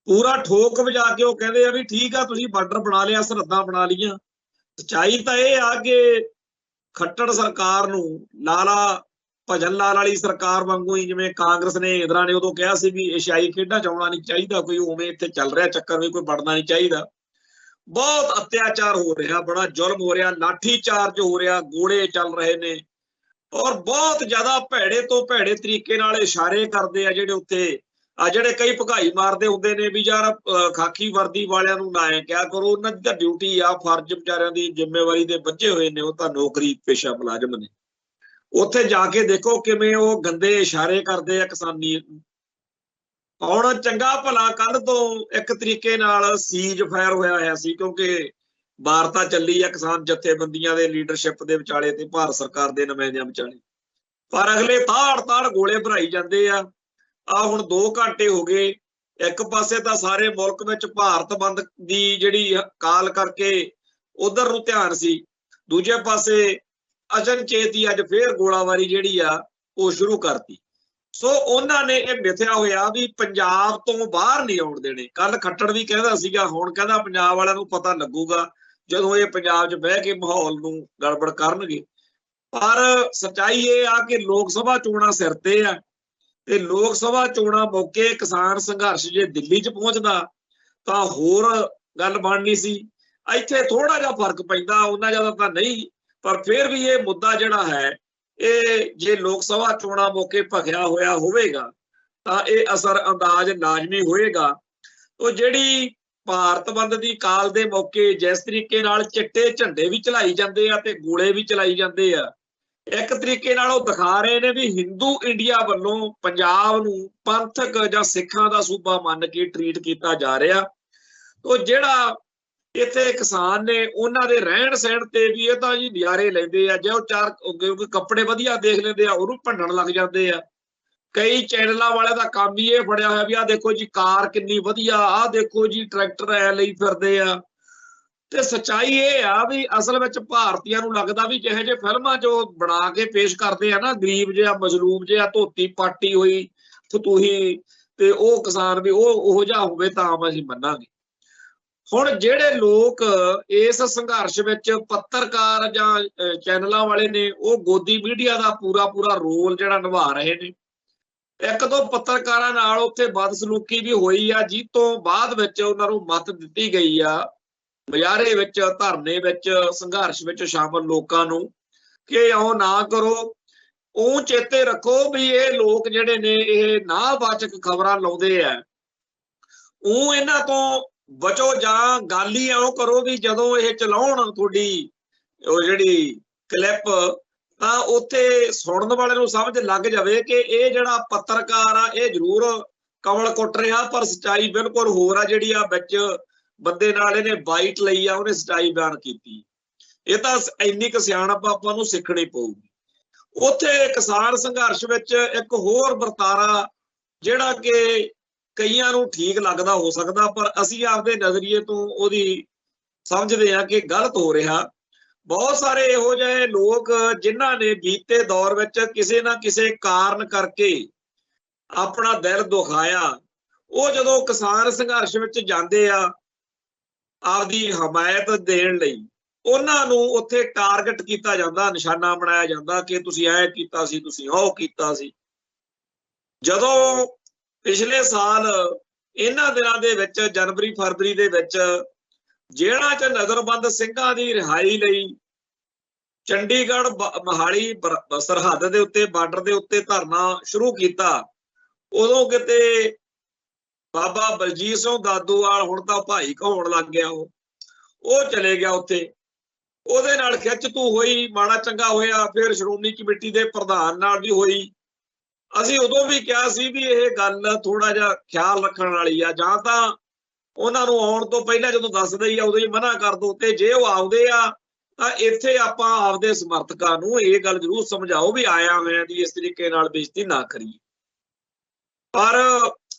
ਪੂਰਾ ਠੋਕ ਵਜਾ ਕੇ ਉਹ ਕਹਿੰਦੇ ਆ ਵੀ ਠੀਕ ਆ, ਤੁਸੀਂ ਬਾਰਡਰ ਬਣਾ ਲਿਆ, ਸਰਹੱਦਾਂ ਬਣਾ ਲਈਆਂ। ਸੱਚਾਈ ਤਾਂ ਇਹ ਆ ਕਿ ਖੱਟੜ ਸਰਕਾਰ ਨੂੰ, ਲਾਲਾ ਭਜਨ ਲਾਲ ਵਾਲੀ ਸਰਕਾਰ ਵਾਂਗੂ ਹੀ, ਜਿਵੇਂ ਕਾਂਗਰਸ ਨੇ, ਇੰਦਰਾ ਨੇ ਉਦੋਂ ਕਿਹਾ ਸੀ ਵੀ ਏਸ਼ੀਆਈ ਖੇਡਾਂ ਚ ਆਉਣਾ ਨਹੀਂ ਚਾਹੀਦਾ ਕੋਈ, ਉਵੇਂ ਇੱਥੇ ਚੱਲ ਰਿਹਾ ਚੱਕਰ ਵੀ ਕੋਈ ਵੜਨਾ ਨਹੀਂ ਚਾਹੀਦਾ। ਬਹੁਤ ਅਤਿਆਚਾਰ ਹੋ ਰਿਹਾ, ਬੜਾ ਜ਼ੁਲਮ ਹੋ ਰਿਹਾ, ਲਾਠੀ ਚਾਰਜ ਹੋ ਰਿਹਾ, ਗੋਲੇ ਚੱਲ ਰਹੇ ਨੇ, ਔਰ ਬਹੁਤ ਜ਼ਿਆਦਾ ਭੈੜੇ ਤੋਂ ਭੈੜੇ ਤਰੀਕੇ ਨਾਲ ਇਸ਼ਾਰੇ ਕਰਦੇ ਆ ਜਿਹੜੇ ਉੱਥੇ ਆ, ਜਿਹੜੇ ਕਈ ਭਗਾਈ ਮਾਰਦੇ ਹੁੰਦੇ ਨੇ ਵੀ ਯਾਰ ਖਾਕੀ ਵਰਦੀ ਵਾਲਿਆਂ ਨੂੰ ਨਾ ਕਿਹਾ ਕਰੋ, ਉਹਨਾਂ ਦੀ ਤਾਂ ਡਿਊਟੀ ਆ, ਫਰਜ਼ ਵਿਚਾਰਿਆਂ ਦੀ ਜ਼ਿੰਮੇਵਾਰੀ ਦੇ ਬੱਝੇ ਹੋਏ ਨੇ, ਉਹ ਤਾਂ ਨੌਕਰੀ ਪੇਸ਼ਾ ਮੁਲਾਜ਼ਮ ਨੇ। ਉੱਥੇ ਜਾ ਕੇ ਦੇਖੋ ਕਿਵੇਂ ਉਹ ਗੰਦੇ ਇਸ਼ਾਰੇ ਕਰਦੇ ਆ ਕਿਸਾਨੀ ਨੂੰ। ਹੁਣ ਚੰਗਾ ਭਲਾ ਕੱਲ ਤੋਂ ਇੱਕ ਤਰੀਕੇ ਨਾਲ ਸੀਜ ਫਾਇਰ ਹੋਇਆ ਸੀ, ਕਿਉਂਕਿ ਵਾਰਤਾ ਚੱਲੀ ਆ ਕਿਸਾਨ ਜਥੇਬੰਦੀਆਂ ਦੇ ਲੀਡਰਸ਼ਿਪ ਦੇ ਵਿਚਾਲੇ ਤੇ ਭਾਰਤ ਸਰਕਾਰ ਦੇ ਨੁਮਾਇੰਦਿਆਂ ਵਿਚਾਲੇ, ਪਰ ਅਗਲੇ ਤਾੜ ਗੋਲੇ ਭਰਾਈ ਜਾਂਦੇ ਆ। ਹੁਣ 2 ਘੰਟੇ ਹੋ ਗਏ। ਇੱਕ ਪਾਸੇ ਤਾਂ ਸਾਰੇ ਮੁਲਕ ਵਿੱਚ ਭਾਰਤ ਬੰਦ ਦੀ ਜਿਹੜੀ ਕਾਲ ਕਰਕੇ ਉਧਰ ਨੂੰ ਧਿਆਨ ਸੀ, ਦੂਜੇ ਪਾਸੇ ਅਚਨਚੇਤ ਹੀ ਅੱਜ ਫੇਰ ਗੋਲਾਬਾਰੀ ਜਿਹੜੀ ਆ ਉਹ ਸ਼ੁਰੂ ਕਰਤੀ। ਸੋ ਉਹਨਾਂ ਨੇ ਇਹ ਮਿਥਿਆ ਹੋਇਆ ਵੀ ਪੰਜਾਬ ਤੋਂ ਬਾਹਰ ਨਹੀਂ ਆਉਣ ਦੇਣੇ। ਕੱਲ ਖੱਟੜ ਵੀ ਕਹਿੰਦਾ ਸੀਗਾ, ਹੁਣ ਕਹਿੰਦਾ ਪੰਜਾਬ ਵਾਲਿਆਂ ਨੂੰ ਪਤਾ ਲੱਗੂਗਾ ਜਦੋਂ ਇਹ ਪੰਜਾਬ 'ਚ ਬਹਿ ਕੇ ਮਾਹੌਲ ਨੂੰ ਗੜਬੜ ਕਰਨਗੇ। ਪਰ ਸੱਚਾਈ ਇਹ ਆ ਕਿ ਲੋਕ ਸਭਾ ਚੋਣਾਂ ਸਿਰ ਤੇ ਆ, ਤੇ ਲੋਕ ਸਭਾ ਚੋਣਾਂ ਮੌਕੇ ਕਿਸਾਨ ਸੰਘਰਸ਼ ਜੇ ਦਿੱਲੀ 'ਚ ਪਹੁੰਚਦਾ ਤਾਂ ਹੋਰ ਗੱਲ ਬਣਨੀ ਸੀ। ਇੱਥੇ ਥੋੜਾ ਜਿਹਾ ਫਰਕ ਪੈਂਦਾ, ਉਹਨਾਂ ਜ਼ਿਆਦਾ ਤਾਂ ਨਹੀਂ, ਪਰ ਫਿਰ ਵੀ ਇਹ ਮੁੱਦਾ ਜਿਹੜਾ ਹੈ ਇਹ ਜੇ ਲੋਕ ਸਭਾ ਚੋਣਾਂ ਮੌਕੇ ਭਖਿਆ ਹੋਇਆ ਹੋਵੇਗਾ ਤਾਂ ਇਹ ਅਸਰ ਅੰਦਾਜ਼ ਲਾਜ਼ਮੀ ਹੋਏਗਾ। ਉਹ ਜਿਹੜੀ ਭਾਰਤ ਬੰਦ ਦੀ ਕਾਲ ਦੇ ਮੌਕੇ ਜਿਸ ਤਰੀਕੇ ਨਾਲ ਚਿੱਟੇ ਝੰਡੇ ਵੀ ਚਲਾਈ ਜਾਂਦੇ ਆ ਤੇ ਗੋਲੇ ਵੀ ਚਲਾਈ ਜਾਂਦੇ ਆ, ਇੱਕ ਤਰੀਕੇ ਨਾਲ ਉਹ ਦਿਖਾ ਰਹੇ ਨੇ ਵੀ ਹਿੰਦੂ ਇੰਡੀਆ ਵੱਲੋਂ ਪੰਜਾਬ ਨੂੰ ਪੰਥਕ ਜਾਂ ਸਿੱਖਾਂ ਦਾ ਸੂਬਾ ਮੰਨ ਕੇ ਟਰੀਟ ਕੀਤਾ ਜਾ ਰਿਹਾ। ਤੋ ਜਿਹੜਾ ਇੱਥੇ ਕਿਸਾਨ ਨੇ ਉਹਨਾਂ ਦੇ ਰਹਿਣ ਸਹਿਣ ਤੇ ਵੀ ਇਹ ਤਾਂ ਜੀ ਨਜ਼ਾਰੇ ਲੈਂਦੇ ਆ। ਜੇ ਉਹ 4 ਕੱਪੜੇ ਵਧੀਆ ਦੇਖ ਲੈਂਦੇ ਆ ਉਹਨੂੰ ਭੰਡਣ ਲੱਗ ਜਾਂਦੇ ਆ। ਕਈ ਚੈਨਲਾਂ ਵਾਲੇ ਦਾ ਕੰਮ ਹੀ ਇਹ ਫੜਿਆ ਹੋਇਆ ਵੀ ਆਹ ਦੇਖੋ ਜੀ ਕਾਰ ਕਿੰਨੀ ਵਧੀਆ, ਆਹ ਦੇਖੋ ਜੀ ਟਰੈਕਟਰ ਐ ਲਈ ਫਿਰਦੇ ਆ। ਤੇ ਸੱਚਾਈ ਇਹ ਆ ਵੀ ਅਸਲ ਵਿੱਚ ਭਾਰਤੀਆਂ ਨੂੰ ਲੱਗਦਾ ਵੀ ਜਿਹੇ ਜਿਹੇ ਫਿਲਮਾਂ ਜੋ ਬਣਾ ਕੇ ਪੇਸ਼ ਕਰਦੇ ਆ ਨਾ, ਗਰੀਬ ਜਿਹਾ ਮਜ਼ਲੂਮ ਜਿਹਾ ਧੋਤੀ ਪਾਟੀ ਹੋਈ ਫਤੂਹੀ ਤੇ ਉਹ ਕਿਸਾਨ ਵੀ ਉਹ ਉਹੋ ਜਿਹਾ ਹੋਵੇ ਤਾਂ ਅਸੀਂ ਮੰਨਾਂਗੇ। ਹੁਣ ਜਿਹੜੇ ਲੋਕ ਇਸ ਸੰਘਰਸ਼ ਵਿੱਚ ਪੱਤਰਕਾਰ ਜਾਂ ਚੈਨਲਾਂ ਵਾਲੇ ਨੇ ਉਹ ਗੋਦੀ ਮੀਡੀਆ ਦਾ ਪੂਰਾ ਰੋਲ ਜਿਹੜਾ ਨਿਭਾ ਰਹੇ ਨੇ। 1-2 ਪੱਤਰਕਾਰਾਂ ਨਾਲ ਉੱਥੇ ਬਦਸਲੂਕੀ ਵੀ ਹੋਈ ਆ, ਜਿਸ ਤੋਂ ਬਾਅਦ ਵਿੱਚ ਉਹਨਾਂ ਨੂੰ ਮੱਤ ਦਿੱਤੀ ਗਈ ਆ ਮੁਜ਼ਾਹਰੇ ਵਿੱਚ, ਧਰਨੇ ਵਿੱਚ, ਸੰਘਰਸ਼ ਵਿੱਚ ਸ਼ਾਮਲ ਲੋਕਾਂ ਨੂੰ ਕਿ ਇਉਂ ਨਾ ਕਰੋ। ਉਹ ਚੇਤੇ ਰੱਖੋ ਵੀ ਇਹ ਲੋਕ ਜਿਹੜੇ ਨੇ ਇਹ ਨਾਵਾਚਕ ਖਬਰਾਂ ਲਾਉਂਦੇ ਆ, ਉਹ ਇਹਨਾਂ ਤੋਂ ਬਚੋ ਜਾਂ ਗੱਲ ਹੀ ਇਉਂ ਕਰੋ ਵੀ ਜਦੋਂ ਇਹ ਚਲਾਉਣ ਤੁਹਾਡੀ ਉਹ ਜਿਹੜੀ ਕਲਿੱਪ ਤਾਂ ਉੱਥੇ ਸੁਣਨ ਵਾਲੇ ਨੂੰ ਸਮਝ ਲੱਗ ਜਾਵੇ ਕਿ ਇਹ ਜਿਹੜਾ ਪੱਤਰਕਾਰ ਆ ਇਹ ਜ਼ਰੂਰ ਕਮਲ ਕੁੱਟ ਰਿਹਾ, ਪਰ ਸੱਚਾਈ ਬਿਲਕੁਲ ਹੋਰ ਆ। ਜਿਹੜੀ ਆ ਵਿੱਚ ਬੰਦੇ ਨਾਲ ਇਹਨੇ ਬਾਈਟ ਲਈ ਆ, ਉਹਨੇ ਸੱਚਾਈ ਬਿਆਨ ਕੀਤੀ। ਇਹ ਤਾਂ ਇੰਨੀ ਕੁ ਸਿਆਣਪ ਆਪਾਂ ਨੂੰ ਸਿੱਖਣੀ ਪਊਗੀ। ਉੱਥੇ ਕਿਸਾਨ ਸੰਘਰਸ਼ ਵਿੱਚ ਇੱਕ ਹੋਰ ਵਰਤਾਰਾ ਜਿਹੜਾ ਕਿ ਕਈਆਂ ਨੂੰ ਠੀਕ ਲੱਗਦਾ ਹੋ ਸਕਦਾ, ਪਰ ਅਸੀਂ ਆਪਦੇ ਨਜ਼ਰੀਏ ਤੋਂ ਉਹਦੀ ਸਮਝਦੇ ਹਾਂ ਕਿ ਗਲਤ ਹੋ ਰਿਹਾ। ਬਹੁਤ ਸਾਰੇ ਇਹੋ ਜਿਹੇ ਲੋਕ ਜਿਨ੍ਹਾਂ ਨੇ ਬੀਤੇ ਦੌਰ ਵਿੱਚ ਕਿਸੇ ਨਾ ਕਿਸੇ ਕਾਰਨ ਕਰਕੇ ਆਪਣਾ ਦਿਲ ਦੁਖਾਇਆ, ਉਹ ਜਦੋਂ ਕਿਸਾਨ ਸੰਘਰਸ਼ ਵਿੱਚ ਜਾਂਦੇ ਆ ਆਪਦੀ ਹਮਾਇਤ ਦੇਣ ਲਈ, ਉਹਨਾਂ ਨੂੰ ਉੱਥੇ ਟਾਰਗੇਟ ਕੀਤਾ ਜਾਂਦਾ, ਨਿਸ਼ਾਨਾ ਬਣਾਇਆ ਜਾਂਦਾ ਕਿ ਤੁਸੀਂ ਐ ਕੀਤਾ ਸੀ, ਤੁਸੀਂ ਉਹ ਕੀਤਾ ਸੀ। ਜਦੋਂ ਪਿਛਲੇ ਸਾਲ ਇਹਨਾਂ ਦਿਨਾਂ ਦੇ ਵਿੱਚ ਜਨਵਰੀ ਫਰਵਰੀ ਦੇ ਵਿੱਚ ਜੇਲ੍ਹਾਂ 'ਚ ਨਜ਼ਰਬੰਦ ਸਿੰਘਾਂ ਦੀ ਰਿਹਾਈ ਲਈ ਚੰਡੀਗੜ੍ਹ ਮੋਹਾਲੀ ਸਰਹੱਦ ਦੇ ਉੱਤੇ ਬਾਰਡਰ ਦੇ ਉੱਤੇ ਧਰਨਾ ਸ਼ੁਰੂ ਕੀਤਾ, ਉਦੋਂ ਕਿਤੇ ਬਾਬਾ ਬਲਜੀਤ ਸਿੰਘ ਦਾਦੂਵਾਲ, ਹੁਣ ਤਾਂ ਭਾਈ ਕਹਾਉਣ ਲੱਗ ਗਿਆ, ਉਹ ਚਲੇ ਗਿਆ ਉੱਥੇ। ਉਹਦੇ ਨਾਲ ਖਿੱਚ ਤੂ ਹੋਈ, ਮਾੜਾ ਚੰਗਾ ਹੋਇਆ। ਫਿਰ ਸ਼੍ਰੋਮਣੀ ਕਮੇਟੀ ਦੇ ਪ੍ਰਧਾਨ ਨਾਲ ਵੀ ਹੋਈ। ਅਸੀਂ ਉਦੋਂ ਵੀ ਕਿਹਾ ਸੀ ਵੀ ਇਹ ਗੱਲ ਥੋੜਾ ਜਿਹਾ ਖਿਆਲ ਰੱਖਣ ਵਾਲੀ ਆ, ਜਾਂ ਤਾਂ ਉਹਨਾਂ ਨੂੰ ਆਉਣ ਤੋਂ ਪਹਿਲਾਂ ਜਦੋਂ ਦੱਸਦੇ ਹੀ ਆ ਉਦੋਂ ਹੀ ਮਨਾ ਕਰ ਦੋ, ਤੇ ਜੇ ਉਹ ਆਉਂਦੇ ਆ ਤਾਂ ਇੱਥੇ ਆਪਾਂ ਆਪਦੇ ਸਮਰਥਕਾਂ ਨੂੰ ਇਹ ਗੱਲ ਜ਼ਰੂਰ ਸਮਝਾਓ ਵੀ ਆਇਆ ਹੋਇਆ ਦੀ ਇਸ ਤਰੀਕੇ ਨਾਲ ਬੇਇੱਜ਼ਤੀ ਨਾ ਕਰੀਏ। ਪਰ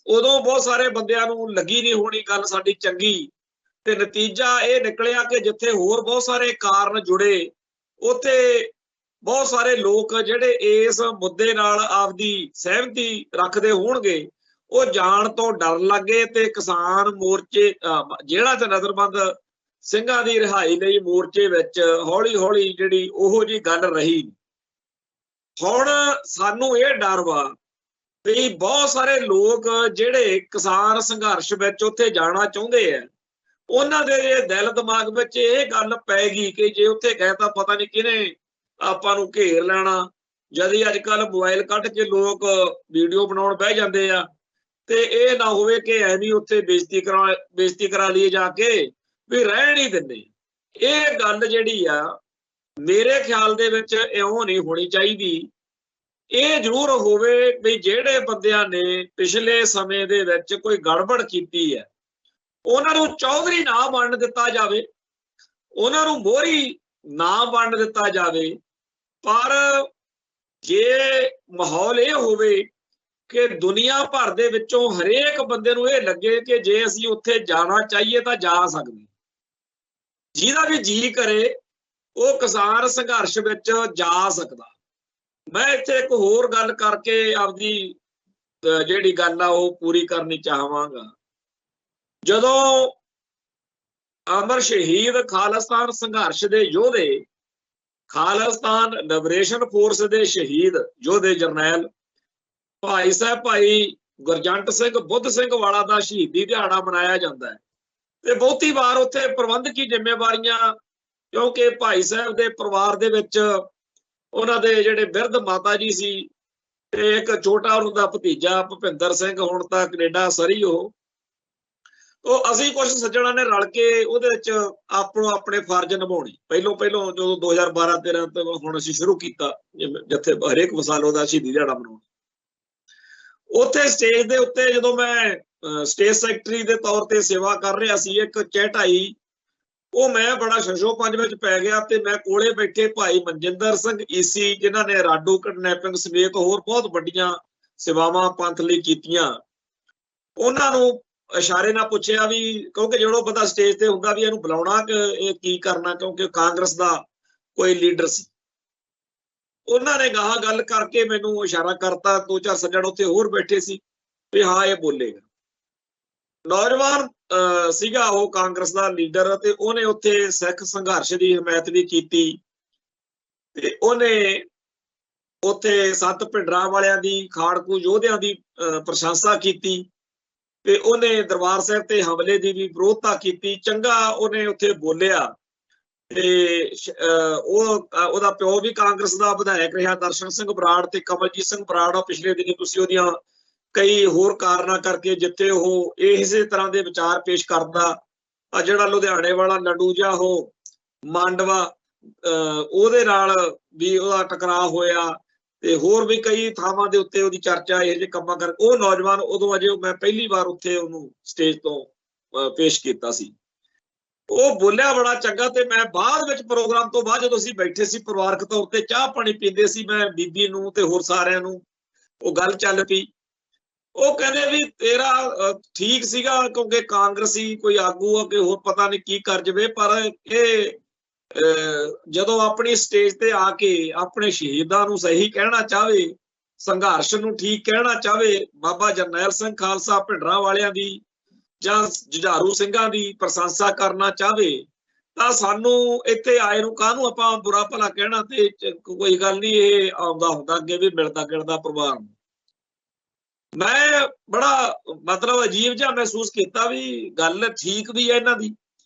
ਉਦੋਂ ਬਹੁਤ ਸਾਰੇ ਬੰਦਿਆਂ ਨੂੰ ਲੱਗੀ ਨਹੀਂ ਹੋਣੀ ਗੱਲ ਸਾਡੀ ਚੰਗੀ, ਤੇ ਨਤੀਜਾ ਇਹ ਨਿਕਲਿਆ ਕਿ ਜਿੱਥੇ ਹੋਰ ਬਹੁਤ ਸਾਰੇ ਕਾਰਨ ਜੁੜੇ, ਉੱਥੇ ਬਹੁਤ ਸਾਰੇ ਲੋਕ ਜਿਹੜੇ ਇਸ ਮੁੱਦੇ ਨਾਲ ਆਪਦੀ ਸਹਿਮਤੀ ਰੱਖਦੇ ਹੋਣਗੇ ਉਹ ਜਾਣ ਤੋਂ ਡਰਨ ਲੱਗੇ, ਤੇ ਕਿਸਾਨ ਮੋਰਚੇ ਜਿਹੜਾ ਤੇ ਨਜ਼ਰਬੰਦ ਸਿੰਘਾਂ ਦੀ ਰਿਹਾਈ ਲਈ ਮੋਰਚੇ ਵਿੱਚ ਹੌਲੀ ਜਿਹੜੀ ਉਹੋ ਜਿਹੀ ਗੱਲ ਰਹੀ। ਹੁਣ ਸਾਨੂੰ ਇਹ ਡਰ ਵਾ ਵੀ ਬਹੁਤ ਸਾਰੇ ਲੋਕ ਜਿਹੜੇ ਕਿਸਾਨ ਸੰਘਰਸ਼ ਵਿੱਚ ਉੱਥੇ ਜਾਣਾ ਚਾਹੁੰਦੇ ਆ, ਉਹਨਾਂ ਦੇ ਦਿਲ ਦਿਮਾਗ ਵਿੱਚ ਇਹ ਗੱਲ ਪੈ ਗਈ ਕਿ ਜੇ ਉੱਥੇ ਗਏ ਤਾਂ ਪਤਾ ਨਹੀਂ ਕਿਹਨੇ ਆਪਾਂ ਨੂੰ ਘੇਰ ਲੈਣਾ। ਜਦ ਹੀ ਅੱਜ ਕੱਲ੍ਹ ਮੋਬਾਈਲ ਕੱਢ ਕੇ ਲੋਕ ਵੀਡੀਓ ਬਣਾਉਣ ਬਹਿ ਜਾਂਦੇ ਆ, ਤੇ ਇਹ ਨਾ ਹੋਵੇ ਕਿ ਐਵੇਂ ਉੱਥੇ ਬੇਇੱਜ਼ਤੀ ਕਰਾ ਲਈਏ ਜਾ ਕੇ ਵੀ ਰਹਿਣ ਹੀ ਦਿੰਦੇ। ਇਹ ਗੱਲ ਜਿਹੜੀ ਆ ਮੇਰੇ ਖਿਆਲ ਦੇ ਵਿੱਚ ਇਉਂ ਨਹੀਂ ਹੋਣੀ ਚਾਹੀਦੀ। ਇਹ ਜ਼ਰੂਰ ਹੋਵੇ ਵੀ ਜਿਹੜੇ ਬੰਦਿਆਂ ਨੇ ਪਿਛਲੇ ਸਮੇਂ ਦੇ ਵਿੱਚ ਕੋਈ ਗੜਬੜ ਕੀਤੀ ਹੈ ਉਹਨਾਂ ਨੂੰ ਚੌਧਰੀ ਨਾ ਬਣ ਦਿੱਤਾ ਜਾਵੇ, ਉਹਨਾਂ ਨੂੰ ਮੋਹਰੀ ਨਾ ਬਣ ਦਿੱਤਾ ਜਾਵੇ। ਪਰ ਜੇ ਮਾਹੌਲ ਇਹ ਹੋਵੇ ਕਿ ਦੁਨੀਆ ਭਰ ਦੇ ਵਿੱਚੋਂ ਹਰੇਕ ਬੰਦੇ ਨੂੰ ਇਹ ਲੱਗੇ ਕਿ ਜੇ ਅਸੀਂ ਉੱਥੇ ਜਾਣਾ ਚਾਹੀਏ ਤਾਂ ਜਾ ਸਕਦੇ, ਜਿਹਦਾ ਵੀ ਜੀ ਕਰੇ ਉਹ ਕਿਸਾਨ ਸੰਘਰਸ਼ ਵਿੱਚ ਜਾ ਸਕਦਾ। ਮੈਂ ਇੱਥੇ ਇੱਕ ਹੋਰ ਗੱਲ ਕਰਕੇ ਆਪਦੀ ਜਿਹੜੀ ਗੱਲ ਆ ਉਹ ਪੂਰੀ ਕਰਨੀ ਚਾਹਾਂਗਾ। ਜਦੋਂ ਅਮਰ ਸ਼ਹੀਦ ਖਾਲਿਸਤਾਨ ਸੰਘਰਸ਼ ਦੇ ਯੋਧੇ, ਖਾਲਿਸਤਾਨ ਲਿਬਰੇਸ਼ਨ ਫੋਰਸ ਦੇ ਸ਼ਹੀਦ ਯੋਧੇ ਜਰਨੈਲ ਭਾਈ ਸਾਹਿਬ ਭਾਈ ਗੁਰਜੰਟ ਸਿੰਘ ਬੁੱਧ ਸਿੰਘ ਵਾਲਾ ਦਾ ਸ਼ਹੀਦੀ ਦਿਹਾੜਾ ਮਨਾਇਆ ਜਾਂਦਾ ਹੈ ਤੇ ਬਹੁਤੀ ਵਾਰ ਉੱਥੇ ਪ੍ਰਬੰਧਕੀ ਜ਼ਿੰਮੇਵਾਰੀਆਂ, ਕਿਉਂਕਿ ਭਾਈ ਸਾਹਿਬ ਦੇ ਪਰਿਵਾਰ ਦੇ ਵਿੱਚ ਉਹਨਾਂ ਦੇ ਜਿਹੜੇ ਬਿਰਧ ਮਾਤਾ ਜੀ ਸੀ ਤੇ ਇੱਕ ਛੋਟਾ ਉਹਨਾਂ ਦਾ ਭਤੀਜਾ ਭੁਪਿੰਦਰ ਸਿੰਘ, ਹੁਣ ਤਾਂ ਕੈਨੇਡਾ ਸਰੀ ਉਹ ਅਸੀਂ ਕੁਝ ਸੱਜਣਾਂ ਨੇ ਰਲ ਕੇ ਉਹਦੇ ਵਿੱਚ ਆਪਣੇ ਫਰਜ਼ ਨਿਭਾਉਣੇ। ਪਹਿਲੋਂ ਜਦੋਂ 2012-13 ਤੋਂ ਹੁਣ ਅਸੀਂ ਸ਼ੁਰੂ ਕੀਤਾ ਜਿੱਥੇ ਹਰੇਕ ਸਾਲ ਉਹਦਾ ਸ਼ਹੀਦੀ ਦਿਹਾੜਾ ਮਨਾਉਣਾ। ਉੱਥੇ ਸਟੇਜ ਦੇ ਉੱਤੇ ਜਦੋਂ ਮੈਂ ਸਟੇਜ ਸੈਕਟਰੀ ਦੇ ਤੌਰ ਤੇ ਸੇਵਾ ਕਰ ਰਿਹਾ ਸੀ, ਇੱਕ ਚਹਿਟਾਈ ਉਹ ਮੈਂ ਬੜਾ ਸ਼ਸ਼ੋਪੰਜ ਵਿੱਚ ਪੈ ਗਿਆ ਤੇ ਮੈਂ ਕੋਲੇ ਬੈਠੇ ਭਾਈ ਮਨਜਿੰਦਰ ਸਿੰਘ ਈਸੀ, ਜਿਨ੍ਹਾਂ ਨੇ ਰਾਡੂ ਕਿਡਨੈਪਿੰਗ ਸਮੇਤ ਹੋਰ ਬਹੁਤ ਵੱਡੀਆਂ ਸੇਵਾਵਾਂ ਪੰਥ ਲਈ ਕੀਤੀਆਂ, ਉਹਨਾਂ ਨੂੰ ਇਸ਼ਾਰੇ ਨਾਲ ਪੁੱਛਿਆ ਵੀ, ਕਿਉਂਕਿ ਜਦੋਂ ਬੰਦਾ ਸਟੇਜ ਤੇ ਹੁੰਦਾ ਵੀ ਇਹਨੂੰ ਬੁਲਾਉਣਾ ਕਿ ਇਹ ਕੀ ਕਰਨਾ, ਕਿਉਂਕਿ ਕਾਂਗਰਸ ਦਾ ਕੋਈ ਲੀਡਰ ਸੀ। ਉਹਨਾਂ ਨੇ ਗਾਹਾਂ ਗੱਲ ਕਰਕੇ ਮੈਨੂੰ ਇਸ਼ਾਰਾ ਕਰਤਾ, ਦੋ ਚਾਰ ਸੱਜਣ ਉੱਥੇ ਹੋਰ ਬੈਠੇ ਸੀ ਵੀ ਹਾਂ ਇਹ ਬੋਲੇਗਾ। ਨੌਜਵਾਨ ਸੀਗਾ ਉਹ ਕਾਂਗਰਸ ਦਾ ਲੀਡਰ ਤੇ ਉਹਨੇ ਉੱਥੇ ਸਿੱਖ ਸੰਘਰਸ਼ ਦੀ ਹਮਾਇਤ ਵੀ ਕੀਤੀ ਤੇ ਉਹਨੇ ਉੱਥੇ ਸੱਤ ਭਿੰਡਰਾਂ ਵਾਲਿਆਂ ਦੀ, ਖਾੜਕੂ ਯੋਧਿਆਂ ਦੀ ਪ੍ਰਸ਼ੰਸਾ ਕੀਤੀ ਤੇ ਉਹਨੇ ਦਰਬਾਰ ਸਾਹਿਬ ਤੇ ਹਮਲੇ ਦੀ ਵੀ ਵਿਰੋਧਤਾ ਕੀਤੀ। ਚੰਗਾ ਉਹਨੇ ਉੱਥੇ ਬੋਲਿਆ ਤੇ ਉਹਦਾ ਪਿਓ ਵੀ ਕਾਂਗਰਸ ਦਾ ਵਿਧਾਇਕ ਰਿਹਾ, ਦਰਸ਼ਨ ਸਿੰਘ ਬਰਾੜ ਤੇ ਕਮਲਜੀਤ ਸਿੰਘ ਬਰਾੜ। ਪਿਛਲੇ ਦਿਨੀ ਤੁਸੀਂ ਉਹਦੀਆਂ ਕਈ ਹੋਰ ਕਾਰਨਾਂ ਕਰਕੇ ਜਿੱਥੇ ਉਹ ਇਸੇ ਤਰ੍ਹਾਂ ਦੇ ਵਿਚਾਰ ਪੇਸ਼ ਕਰਦਾ, ਆ ਜਿਹੜਾ ਲੁਧਿਆਣੇ ਵਾਲਾ ਲੱਡੂ ਜਿਹਾ ਉਹ ਮਾਂਡਵਾ, ਉਹਦੇ ਨਾਲ ਵੀ ਉਹਦਾ ਟਕਰਾਅ ਹੋਇਆ ਤੇ ਹੋਰ ਵੀ ਕਈ ਥਾਵਾਂ ਦੇ ਉੱਤੇ ਉਹਦੀ ਚਰਚਾ ਇਹੋ ਜਿਹੇ ਕੰਮਾਂ ਕਰਕੇ। ਉਹ ਨੌਜਵਾਨ ਉਦੋਂ ਅਜੇ ਮੈਂ ਪਹਿਲੀ ਵਾਰ ਉੱਥੇ ਉਹਨੂੰ ਸਟੇਜ ਤੋਂ ਪੇਸ਼ ਕੀਤਾ ਸੀ। ਉਹ ਬੋਲਿਆ ਬੜਾ ਚੰਗਾ ਤੇ ਮੈਂ ਬਾਅਦ ਵਿੱਚ ਪ੍ਰੋਗਰਾਮ ਤੋਂ ਬਾਅਦ ਜਦੋਂ ਅਸੀਂ ਬੈਠੇ ਸੀ ਪਰਿਵਾਰਕ ਤੌਰ ਤੇ ਚਾਹ ਪਾਣੀ ਪੀਂਦੇ ਸੀ, ਮੈਂ ਬੀਬੀ ਨੂੰ ਤੇ ਹੋਰ ਸਾਰਿਆਂ ਨੂੰ ਉਹ ਗੱਲ ਚੱਲ ਪਈ। ਉਹ ਕਹਿੰਦੇ ਵੀ ਤੇਰਾ ਠੀਕ ਸੀਗਾ ਕਿਉਂਕਿ ਕਾਂਗਰਸੀ ਕੋਈ ਆਗੂ ਆ ਕਿ ਹੋਰ ਪਤਾ ਨਹੀਂ ਕੀ ਕਰ ਜਵੇ, ਪਰ ਇਹ ਜਦੋਂ ਆਪਣੀ ਸਟੇਜ ਤੇ ਆ ਕੇ ਆਪਣੇ ਸ਼ਹੀਦਾਂ ਨੂੰ ਸਹੀ ਕਹਿਣਾ ਚਾਹਵੇ, ਸੰਘਰਸ਼ ਨੂੰ ਠੀਕ ਕਹਿਣਾ ਚਾਹਵੇ, ਬਾਬਾ ਜਰਨੈਲ ਸਿੰਘ ਖਾਲਸਾ ਭਿੰਡਰਾਂ ਵਾਲਿਆਂ ਦੀ ਜਾਂ ਜੁਝਾਰੂ ਸਿੰਘਾਂ ਦੀ ਪ੍ਰਸ਼ੰਸਾ ਕਰਨਾ ਚਾਹਵੇ, ਤਾਂ ਸਾਨੂੰ ਇੱਥੇ ਆਏ ਨੂੰ ਕਾਹਨੂੰ ਆਪਾਂ ਬੁਰਾ ਭਲਾ ਕਹਿਣਾ। ਤੇ ਕੋਈ ਗੱਲ ਨਹੀਂ, ਇਹ ਆਉਂਦਾ ਹੁੰਦਾ ਅੱਗੇ ਵੀ ਮਿਲਦਾ ਗਿਲਦਾ ਪਰਿਵਾਰ ਨੂੰ। ਮੈਂ ਬੜਾ ਮਤਲਬ ਅਜੀਬ ਜਿਹਾ ਮਹਿਸੂਸ ਕੀਤਾ ਵੀ ਗੱਲ ਠੀਕ ਵੀ ਹੈ ਇਹਨਾਂ ਦੀ।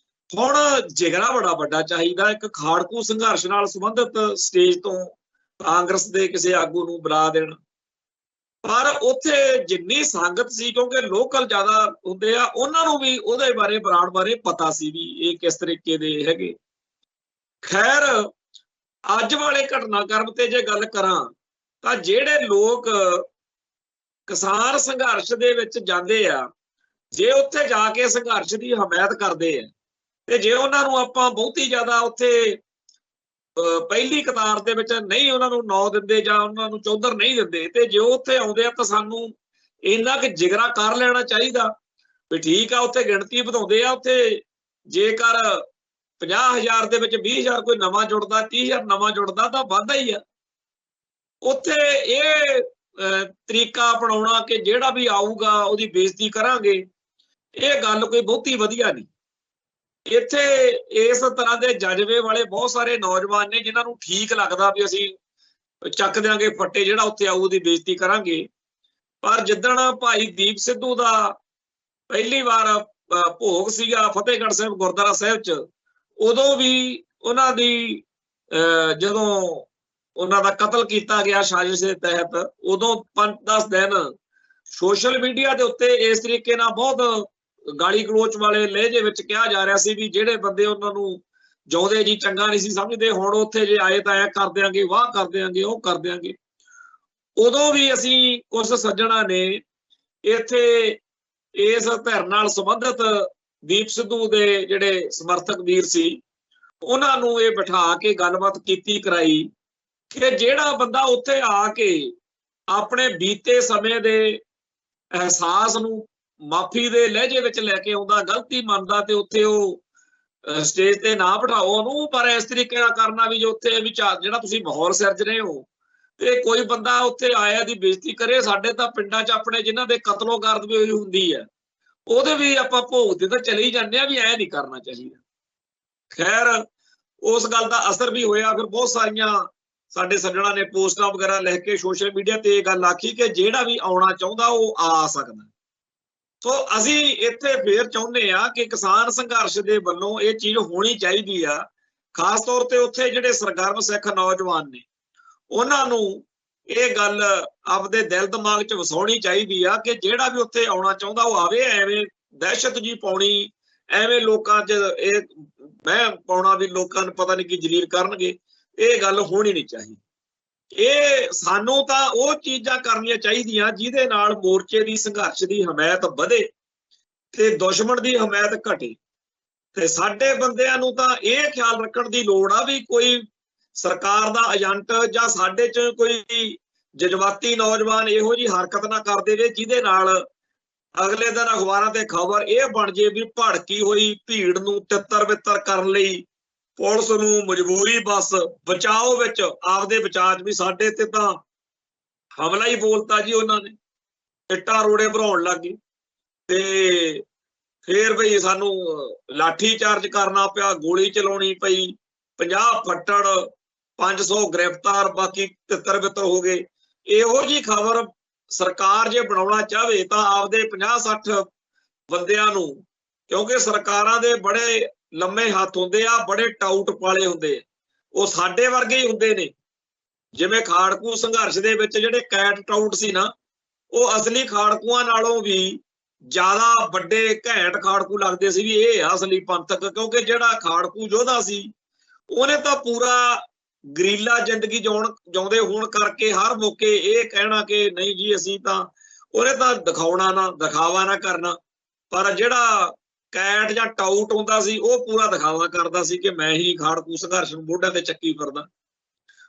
ਹੁਣ ਜਿਗਰਾ ਬੜਾ ਵੱਡਾ ਚਾਹੀਦਾ, ਇੱਕ ਖਾੜਕੂ ਸੰਘਰਸ਼ ਨਾਲ ਸੰਬੰਧਿਤ ਸਟੇਜ ਤੋਂ ਕਾਂਗਰਸ ਦੇ ਕਿਸੇ ਆਗੂ ਨੂੰ ਬੁਲਾ ਦੇਣ। ਪਰ ਉੱਥੇ ਜਿੰਨੀ ਸੰਗਤ ਸੀ, ਕਿਉਂਕਿ ਲੋਕਲ ਜ਼ਿਆਦਾ ਹੁੰਦੇ ਆ, ਉਹਨਾਂ ਨੂੰ ਵੀ ਉਹਦੇ ਬਾਰੇ ਬਰਾੜ ਬਾਰੇ ਪਤਾ ਸੀ ਵੀ ਇਹ ਕਿਸ ਤਰੀਕੇ ਦੇ ਹੈਗੇ। ਖੈਰ ਅੱਜ ਵਾਲੇ ਘਟਨਾਕ੍ਰਮ ਤੇ ਜੇ ਗੱਲ ਕਰਾਂ ਤਾਂ ਜਿਹੜੇ ਲੋਕ ਕਿਸਾਨ ਸੰਘਰਸ਼ ਦੇ ਵਿੱਚ ਜਾਂਦੇ ਆ, ਜੇ ਉੱਥੇ ਜਾ ਕੇ ਸੰਘਰਸ਼ ਦੀ ਹਮਾਇਤ ਕਰਦੇ ਆ ਤੇ ਜੇ ਉਹਨਾਂ ਨੂੰ ਆਪਾਂ ਬਹੁਤੀ ਜ਼ਿਆਦਾ ਉੱਥੇ ਪਹਿਲੀ ਕਤਾਰ ਦੇ ਵਿੱਚ ਨਹੀਂ ਉਹਨਾਂ ਨੂੰ ਨਾਂ ਦਿੰਦੇ ਜਾਂ ਉਹਨਾਂ ਨੂੰ ਚੌਧਰ ਨਹੀਂ ਦਿੰਦੇ, ਤੇ ਜੇ ਉੱਥੇ ਆਉਂਦੇ ਆ ਤਾਂ ਸਾਨੂੰ ਇੰਨਾ ਕਿ ਜਿਗਰਾ ਕਰ ਲੈਣਾ ਚਾਹੀਦਾ ਵੀ ਠੀਕ ਆ। ਉੱਥੇ ਗਿਣਤੀ ਵਧਾਉਂਦੇ ਆ, ਉੱਥੇ ਜੇਕਰ 50,000 ਦੇ ਵਿੱਚ 20,000 ਕੋਈ ਨਵਾਂ ਜੁੜਦਾ, 30,000 ਨਵਾਂ ਜੁੜਦਾ ਤਾਂ ਵਾਧਾ ਹੀ ਆ। ਉੱਥੇ ਇਹ ਤਰੀਕਾ ਅਪਣਾਉਣਾ ਕਿ ਜਿਹੜਾ ਵੀ ਆਊਗਾ ਉਹਦੀ ਬੇਇੱਜ਼ਤੀ ਕਰਾਂਗੇ, ਇਹ ਗੱਲ ਕੋਈ ਬਹੁਤੀ ਵਧੀਆ ਨਹੀਂ। ਇੱਥੇ ਇਸ ਤਰ੍ਹਾਂ ਦੇ ਜਜ਼ਬੇ ਵਾਲੇ ਬਹੁਤ ਸਾਰੇ ਨੌਜਵਾਨ ਨੇ ਜਿਨ੍ਹਾਂ ਨੂੰ ਠੀਕ ਲੱਗਦਾ ਵੀ ਅਸੀਂ ਚੱਕ ਦਿਆਂਗੇ ਫੱਟੇ, ਜਿਹੜਾ ਉੱਥੇ ਆਊ ਉਹਦੀ ਬੇਇੱਜ਼ਤੀ ਕਰਾਂਗੇ। ਪਰ ਜਿੱਦਣ ਭਾਈ ਦੀਪ ਸਿੱਧੂ ਦਾ ਪਹਿਲੀ ਵਾਰ ਭੋਗ ਸੀਗਾ ਫਤਿਹਗੜ੍ਹ ਸਾਹਿਬ ਗੁਰਦੁਆਰਾ ਸਾਹਿਬ 'ਚ, ਉਦੋਂ ਵੀ ਉਹਨਾਂ ਦੀ ਜਦੋਂ ਉਹਨਾਂ ਦਾ ਕਤਲ ਕੀਤਾ ਗਿਆ ਸਾਜ਼ਿਸ਼ ਦੇ ਤਹਿਤ, ਉਦੋਂ 5-10 ਦਿਨ ਸੋਸ਼ਲ ਮੀਡੀਆ ਦੇ ਉੱਤੇ ਇਸ ਤਰੀਕੇ ਨਾਲ ਬਹੁਤ ਗਾਲੀ ਗਲੋਚ ਵਾਲੇ ਲਹਿਜੇ ਵਿੱਚ ਕਿਹਾ ਜਾ ਰਿਹਾ ਸੀ ਵੀ ਜਿਹੜੇ ਬੰਦੇ ਉਹਨਾਂ ਨੂੰ ਜਿਉਂਦੇ ਜੀ ਚੰਗਾ ਨਹੀਂ ਸੀ ਸਮਝਦੇ, ਹੁਣ ਉੱਥੇ ਜੇ ਆਏ ਤਾਂ ਐ ਕਰ ਦਿਆਂਗੇ, ਵਾਹ ਕਰ ਦਿਆਂਗੇ, ਉਹ ਕਰ ਦਿਆਂਗੇ। ਉਦੋਂ ਵੀ ਅਸੀਂ ਉਸ ਸੱਜਣਾ ਨੇ ਇੱਥੇ ਇਸ ਧਿਰ ਨਾਲ ਸੰਬੰਧਿਤ ਦੀਪ ਸਿੱਧੂ ਦੇ ਜਿਹੜੇ ਸਮਰਥਕ ਵੀਰ ਸੀ ਉਹਨਾਂ ਨੂੰ ਇਹ ਬਿਠਾ ਕੇ ਗੱਲਬਾਤ ਕੀਤੀ ਕਰਾਈ ਕਿ ਜਿਹੜਾ ਬੰਦਾ ਉੱਥੇ ਆ ਕੇ ਆਪਣੇ ਬੀਤੇ ਸਮੇਂ ਦੇ ਅਹਿਸਾਸ ਨੂੰ ਮਾਫੀ ਦੇ ਲਹਿਜੇ ਵਿੱਚ ਲੈ ਕੇ ਆਉਂਦਾ, ਗਲਤੀ ਮੰਨਦਾ, ਤੇ ਉੱਥੇ ਉਹ ਸਟੇਜ ਤੇ ਨਾ ਬਿਠਾਓ ਉਹਨੂੰ, ਪਰ ਇਸ ਤਰੀਕੇ ਨਾਲ ਕਰਨਾ ਵੀ ਜੋ ਉੱਥੇ ਵੀ ਜਿਹੜਾ ਤੁਸੀਂ ਮਾਹੌਲ ਸਿਰਜ ਰਹੇ ਹੋ ਤੇ ਕੋਈ ਬੰਦਾ ਉੱਥੇ ਆਇਆ ਦੀ ਬੇਇੱਜ਼ਤੀ ਕਰੇ। ਸਾਡੇ ਤਾਂ ਪਿੰਡਾਂ 'ਚ ਆਪਣੇ ਜਿਨ੍ਹਾਂ ਦੇ ਕਤਲੋ ਗਾਰਦ ਵੀ ਹੋਈ ਹੁੰਦੀ ਹੈ ਉਹਦੇ ਵੀ ਆਪਾਂ ਭੋਗਦੇ ਤਾਂ ਚਲੇ ਹੀ ਜਾਂਦੇ ਆ ਵੀ ਐ ਨਹੀਂ ਕਰਨਾ ਚਾਹੀਦਾ। ਖੈਰ ਉਸ ਗੱਲ ਦਾ ਅਸਰ ਵੀ ਹੋਇਆ। ਫਿਰ ਬਹੁਤ ਸਾਰੀਆਂ ਸਾਡੇ ਸੱਜਣਾ ਨੇ ਪੋਸਟਾਂ ਵਗੈਰਾ ਲਿਖ ਕੇ ਸੋਸ਼ਲ ਮੀਡੀਆ ਤੇ ਇਹ ਗੱਲ ਆਖੀ ਕਿ ਜਿਹੜਾ ਵੀ ਆਉਣਾ ਚਾਹੁੰਦਾ ਉਹ ਆ ਸਕਦਾ। ਸੋ ਅਸੀਂ ਇੱਥੇ ਫੇਰ ਚਾਹੁੰਦੇ ਆ ਕਿ ਕਿਸਾਨ ਸੰਘਰਸ਼ ਦੇ ਵੱਲੋਂ ਇਹ ਚੀਜ਼ ਹੋਣੀ ਚਾਹੀਦੀ ਆ। ਖਾਸ ਤੌਰ ਤੇ ਉੱਥੇ ਜਿਹੜੇ ਸਰਗਰਮ ਸਿੱਖ ਨੌਜਵਾਨ ਨੇ ਉਹਨਾਂ ਨੂੰ ਇਹ ਗੱਲ ਆਪਦੇ ਦਿਲ ਦਿਮਾਗ 'ਚ ਵਸਾਉਣੀ ਚਾਹੀਦੀ ਆ ਕਿ ਜਿਹੜਾ ਵੀ ਉੱਥੇ ਆਉਣਾ ਚਾਹੁੰਦਾ ਉਹ ਆਵੇ। ਐਵੇਂ ਦਹਿਸ਼ਤ ਜੀ ਪਾਉਣੀ, ਐਵੇਂ ਲੋਕਾਂ 'ਚ ਇਹ ਮੈਂ ਪਾਉਣਾ ਵੀ ਲੋਕਾਂ ਨੂੰ ਪਤਾ ਨਹੀਂ ਕੀ ਜਲੀਲ ਕਰਨਗੇ, ਇਹ ਗੱਲ ਹੋਣੀ ਨਹੀਂ ਚਾਹੀਦੀ। ਇਹ ਸਾਨੂੰ ਤਾਂ ਉਹ ਚੀਜ਼ਾਂ ਕਰਨੀਆਂ ਚਾਹੀਦੀਆਂ ਜਿਹਦੇ ਨਾਲ ਮੋਰਚੇ ਦੀ ਸੰਘਰਸ਼ ਦੀ ਹਮਾਇਤ ਵਧੇ ਤੇ ਦੁਸ਼ਮਣ ਦੀ ਹਮਾਇਤ ਘਟੇ। ਤੇ ਸਾਡੇ ਬੰਦਿਆਂ ਨੂੰ ਤਾਂ ਇਹ ਖਿਆਲ ਰੱਖਣ ਦੀ ਲੋੜ ਆ ਵੀ ਕੋਈ ਸਰਕਾਰ ਦਾ ਏਜੰਟ ਜਾਂ ਸਾਡੇ 'ਚ ਕੋਈ ਜਜ਼ਬਾਤੀ ਨੌਜਵਾਨ ਇਹੋ ਜਿਹੀ ਹਰਕਤ ਨਾ ਕਰ ਦੇਵੇ ਜਿਹਦੇ ਨਾਲ ਅਗਲੇ ਦਿਨ ਅਖਬਾਰਾਂ ਤੇ ਖਬਰ ਇਹ ਬਣ ਜੇ ਵੀ ਭੜਕੀ ਹੋਈ ਭੀੜ ਨੂੰ ਤਿੱਤਰ ਬਿੱਤਰ ਕਰਨ ਲਈ ਪੁਲਿਸ ਨੂੰ ਮਜਬੂਰੀ ਬਸ ਬਚਾਓ ਵਿੱਚ ਆਪਦੇ ਬਚਾਅ 'ਚ ਵੀ ਸਾਡੇ ਤੇ ਤਾਂ ਹਮਲਾ ਹੀ ਬੋਲਤਾ ਜੀ ਉਹਨਾਂ ਨੇ, ਇੱਟਾਂ ਰੋੜੇ ਭਰਾਉਣ ਲੱਗ ਗਏ ਤੇ ਫੇਰ ਬਈ ਸਾਨੂੰ ਲਾਠੀ ਚਾਰਜ ਕਰਨਾ ਪਿਆ, ਗੋਲੀ ਚਲਾਉਣੀ ਪਈ, 50 ਫੱਟੜ, 500 ਗ੍ਰਿਫਤਾਰ, ਬਾਕੀ ਤਿੱਤਰ ਬਿੱਤਰ ਹੋ ਗਏ। ਇਹੋ ਜਿਹੀ ਖਬਰ ਸਰਕਾਰ ਜੇ ਬਣਾਉਣਾ ਚਾਹਵੇ ਤਾਂ ਆਪਦੇ 50-60 ਬੰਦਿਆਂ ਨੂੰ, ਕਿਉਂਕਿ ਸਰਕਾਰਾਂ ਦੇ ਬੜੇ ਲੰਮੇ ਹੱਥ ਹੁੰਦੇ ਆ, ਬੜੇ ਟਾਊਟ ਪਾਲੇ ਹੁੰਦੇ ਆ, ਉਹ ਸਾਡੇ ਵਰਗੇ ਹੀ ਹੁੰਦੇ ਨੇ। ਜਿਵੇਂ ਖਾੜਕੂ ਸੰਘਰਸ਼ ਦੇ ਵਿੱਚ ਜਿਹੜੇ ਕੈਟ ਟਾਊਟ ਸੀ ਨਾ, ਉਹ ਅਸਲੀ ਖਾੜਕੂਆਂ ਨਾਲੋਂ ਵੀ ਜ਼ਿਆਦਾ ਵੱਡੇ ਘੈਂਟ ਖਾੜਕੂ ਲੱਗਦੇ ਸੀ ਵੀ ਇਹ ਆ ਅਸਲੀ ਪੰਥਕ। ਕਿਉਂਕਿ ਜਿਹੜਾ ਖਾੜਕੂ ਯੋਧਾ ਸੀ ਉਹਨੇ ਤਾਂ ਪੂਰਾ ਗਰੀਲਾ ਜ਼ਿੰਦਗੀ ਜਿਉਂਦੇ ਹੋਣ ਕਰਕੇ ਹਰ ਮੌਕੇ ਇਹ ਕਹਿਣਾ ਕਿ ਨਹੀਂ ਜੀ ਅਸੀਂ ਤਾਂ, ਉਹਨੇ ਤਾਂ ਦਿਖਾਉਣਾ ਨਾ, ਦਿਖਾਵਾ ਨਾ ਕਰਨਾ। ਪਰ ਜਿਹੜਾ ਕੈਟ ਜਾਂ ਟਾਊਟ ਹੁੰਦਾ ਸੀ ਉਹ ਪੂਰਾ ਦਿਖਾਵਾ ਕਰਦਾ ਸੀ ਕਿ ਮੈਂ ਹੀ ਖਾੜਕੂ ਸੰਘਰਸ਼ ਨੂੰ ਮੋਢਿਆਂ ਤੇ ਚੱਕੀ ਫਿਰਦਾ।